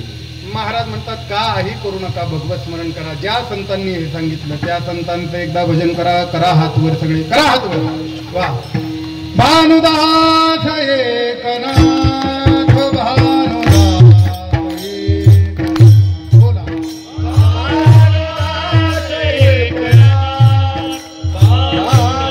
महाराज म्हणतात काही करू नका भगवत स्मरण करा. ज्या संतांनी हे सांगितलं त्या संतांचं एकदा भजन करा. करा हात वर सगळे करा हात वर. वा भानुदास एकनाथ भानुदास एकनाथ. बोला भानुदास एकनाथ भानुदास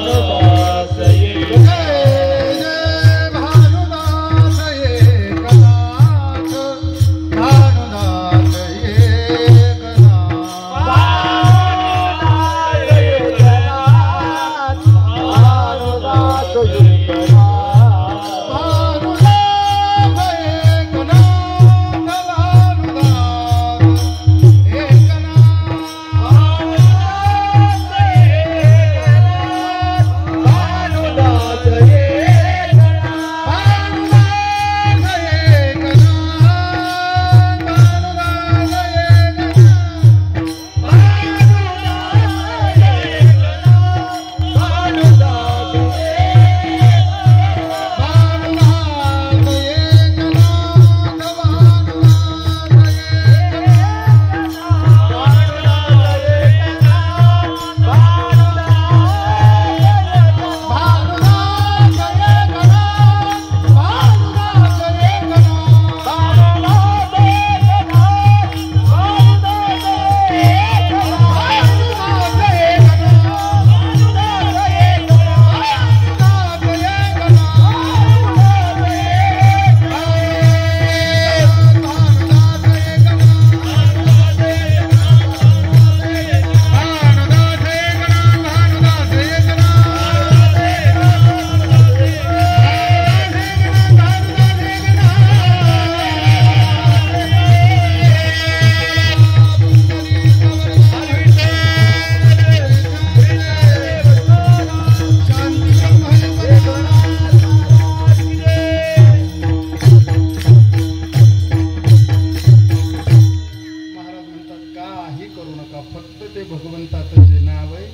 नका. फक्त ते भगवंताचं जे नाव आहे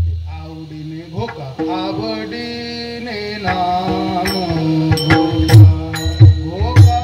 ते आवडीने घोका. आवडीने नाम घोका, घोका.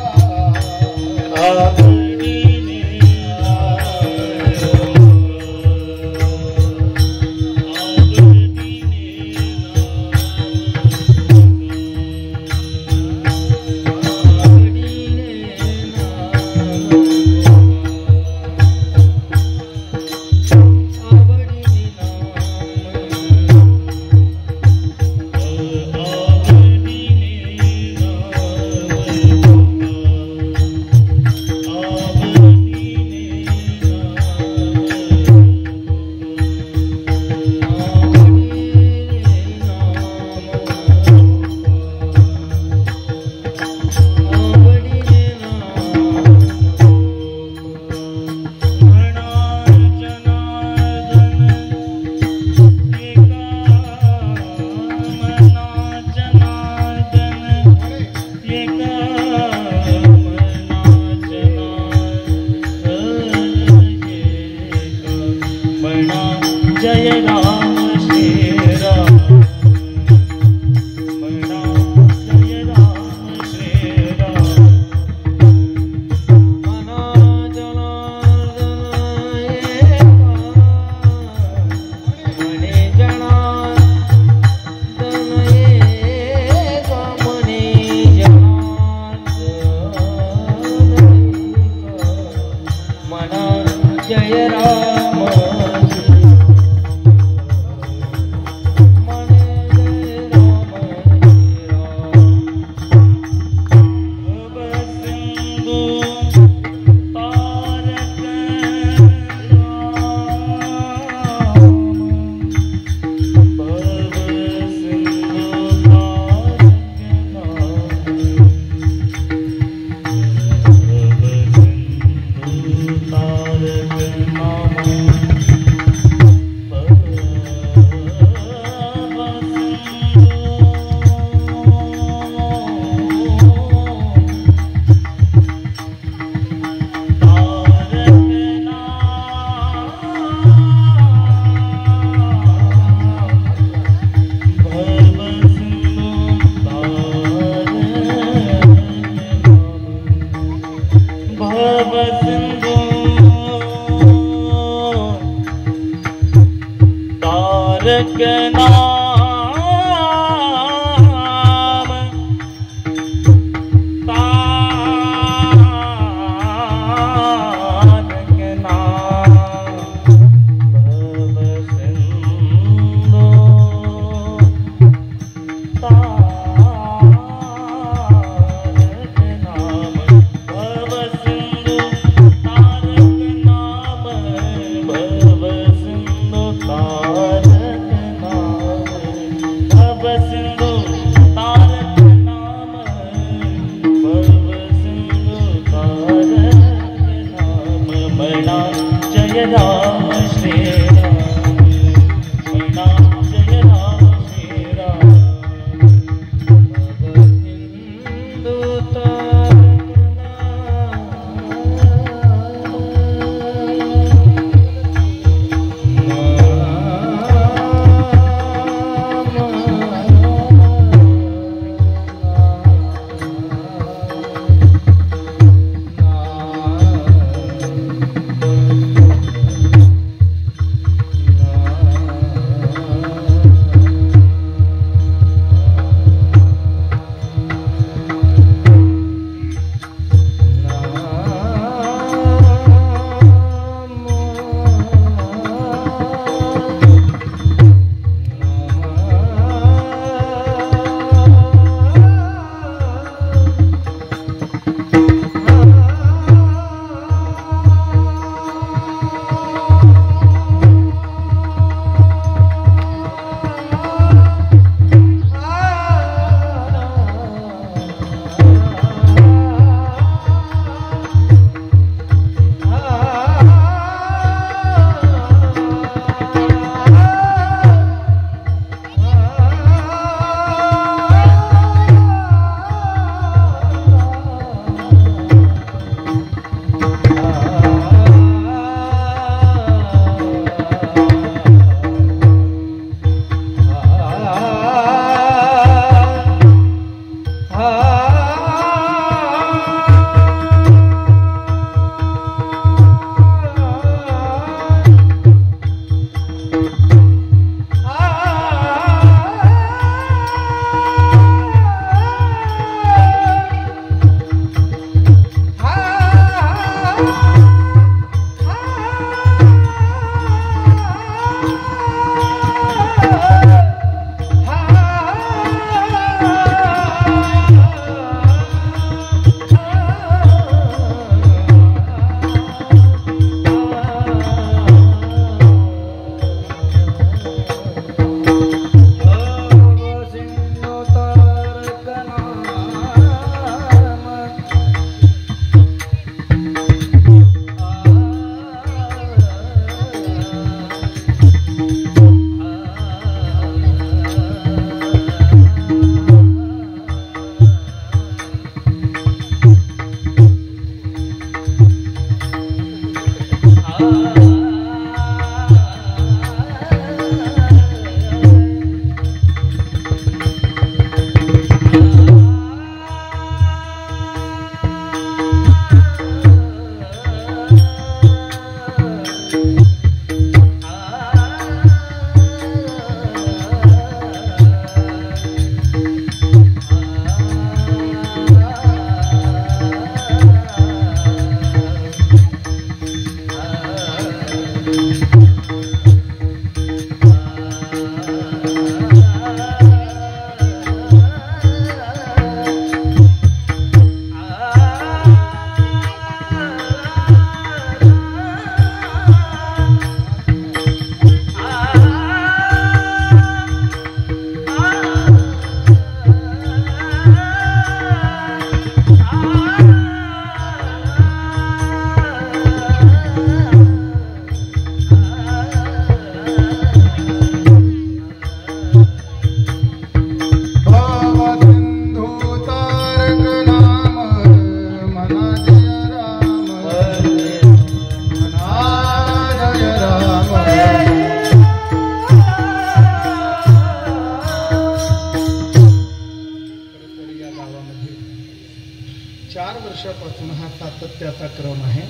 वर्षापासून हा सातत्याचा क्रम आहे.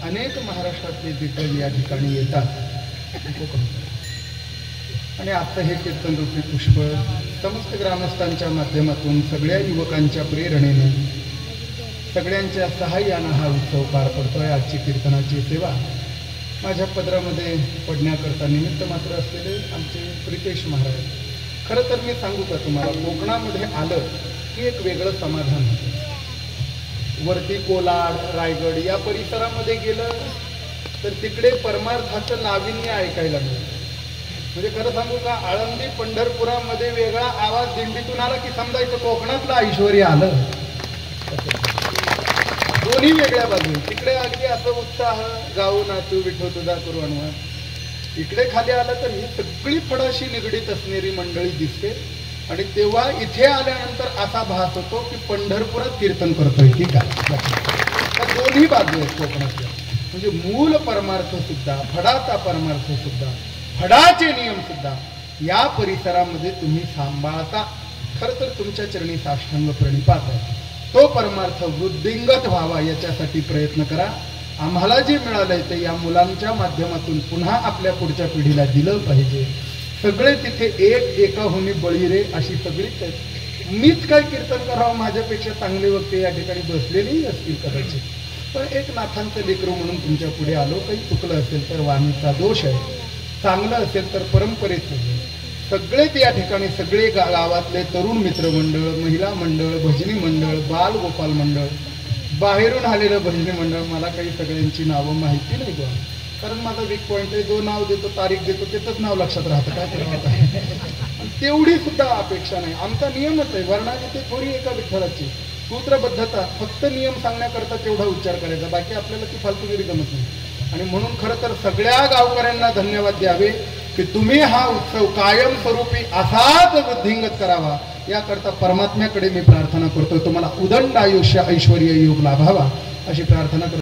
अनेक महाराष्ट्रातले दिग्गज या ठिकाणी येतात आणि आता हे कीर्तन रूपी पुष्प समस्त ग्रामस्थांच्या माध्यमातून सगळ्या युवकांच्या प्रेरणेने सगळ्यांच्या सहाय्यानं हा उत्सव पार पडतोय. आजची कीर्तनाची सेवा माझ्या पदरामध्ये पडण्याकरता निमित्त मात्र असलेले आमचे प्रितेश महाराज. खरं तर मी सांगू का तुम्हाला, कोकणामध्ये आलं की एक वेगळं समाधान होतं. वरती कोलाड, रायगड या परिसरामध्ये गेलं तर तिकडे परमार्थाचं नाविन्य ऐकायला मिळतं. म्हणजे खरं सांगू का, आळंदी पंढरपुरामध्ये वेगळा आवाज दिंडीतून आला की समजायचं कोकणातलं ऐश्वर्य आलं. दोन्ही वेगळ्या बाजू. तिकडे अगदी असं उत्साह, गाऊ नाचू विठो तुझा करू अनुवाद. इकडे खाली आलं तर ही सगळी फडाशी निगडीत असणारी मंडळी दिसते आणि तेव्हा इथे आल्यानंतर असा भास होतो की पंढरपुरात कीर्तन करतोय की काय. दोन्ही बाजू आहेत कोकणातल्या. म्हणजे मूल परमार्थ सुद्धा, फडाचा परमार्थ सुद्धा, फडाचे नियम सुद्धा या परिसरामध्ये तुम्ही सांभाळता. खरं तर तुमच्या चरणी साष्टांग प्रणिपात आहे. तो परमार्थ वृद्धिंगत व्हावा याच्यासाठी प्रयत्न करा. आम्हाला जे मिळालंय ते या मुलांच्या माध्यमातून पुन्हा आपल्या पुढच्या पिढीला दिलं पाहिजे. सगळे तिथे एक एकाहुनी बळी रे अशी सगळीच आहेत. मीच काय कीर्तन करावं, माझ्यापेक्षा चांगले वक्ते या ठिकाणी बसलेलेही असतील कदाचित, पण एक नाथांचं लेकरू म्हणून तुमच्या पुढे आलो. काही चुकलं असेल तर वाणीचा दोष आहे, चांगलं असेल तर परंपरेचं. सगळेच या ठिकाणी सगळे गावातले तरुण मित्रमंडळ, महिला मंडळ, भजनी मंडळ, बाल गोपाल मंडळ, बाहेरून आलेलं भजनी मंडळ. मला काही सगळ्यांची नावं माहिती नाही बा, कारण माझा वीक पॉईंट आहे. जो नाव देतो, तारीख देतो, त्याचंच नाव लक्षात राहतं. काय करावं, तेवढी सुद्धा अपेक्षा नाही. आमचा नियमच आहे, वर्णाची ते थोडी एका विठ्ठलाची सूत्रबद्धता. फक्त नियम सांगण्याकरता तेवढा उच्चार करायचा, बाकी आपल्याला ती फालतूगिरी जमत नाही. आणि म्हणून खरं तर सगळ्या गावकऱ्यांना धन्यवाद द्यावे की तुम्ही हा उत्सव कायमस्वरूपी असाच वृद्धिंगत करावा. याकरता परमात्म्याकडे मी प्रार्थना करतो. तुम्हाला उदंड आयुष्य, ऐश्वर्य, योग लाभावा अशी प्रार्थना करतो.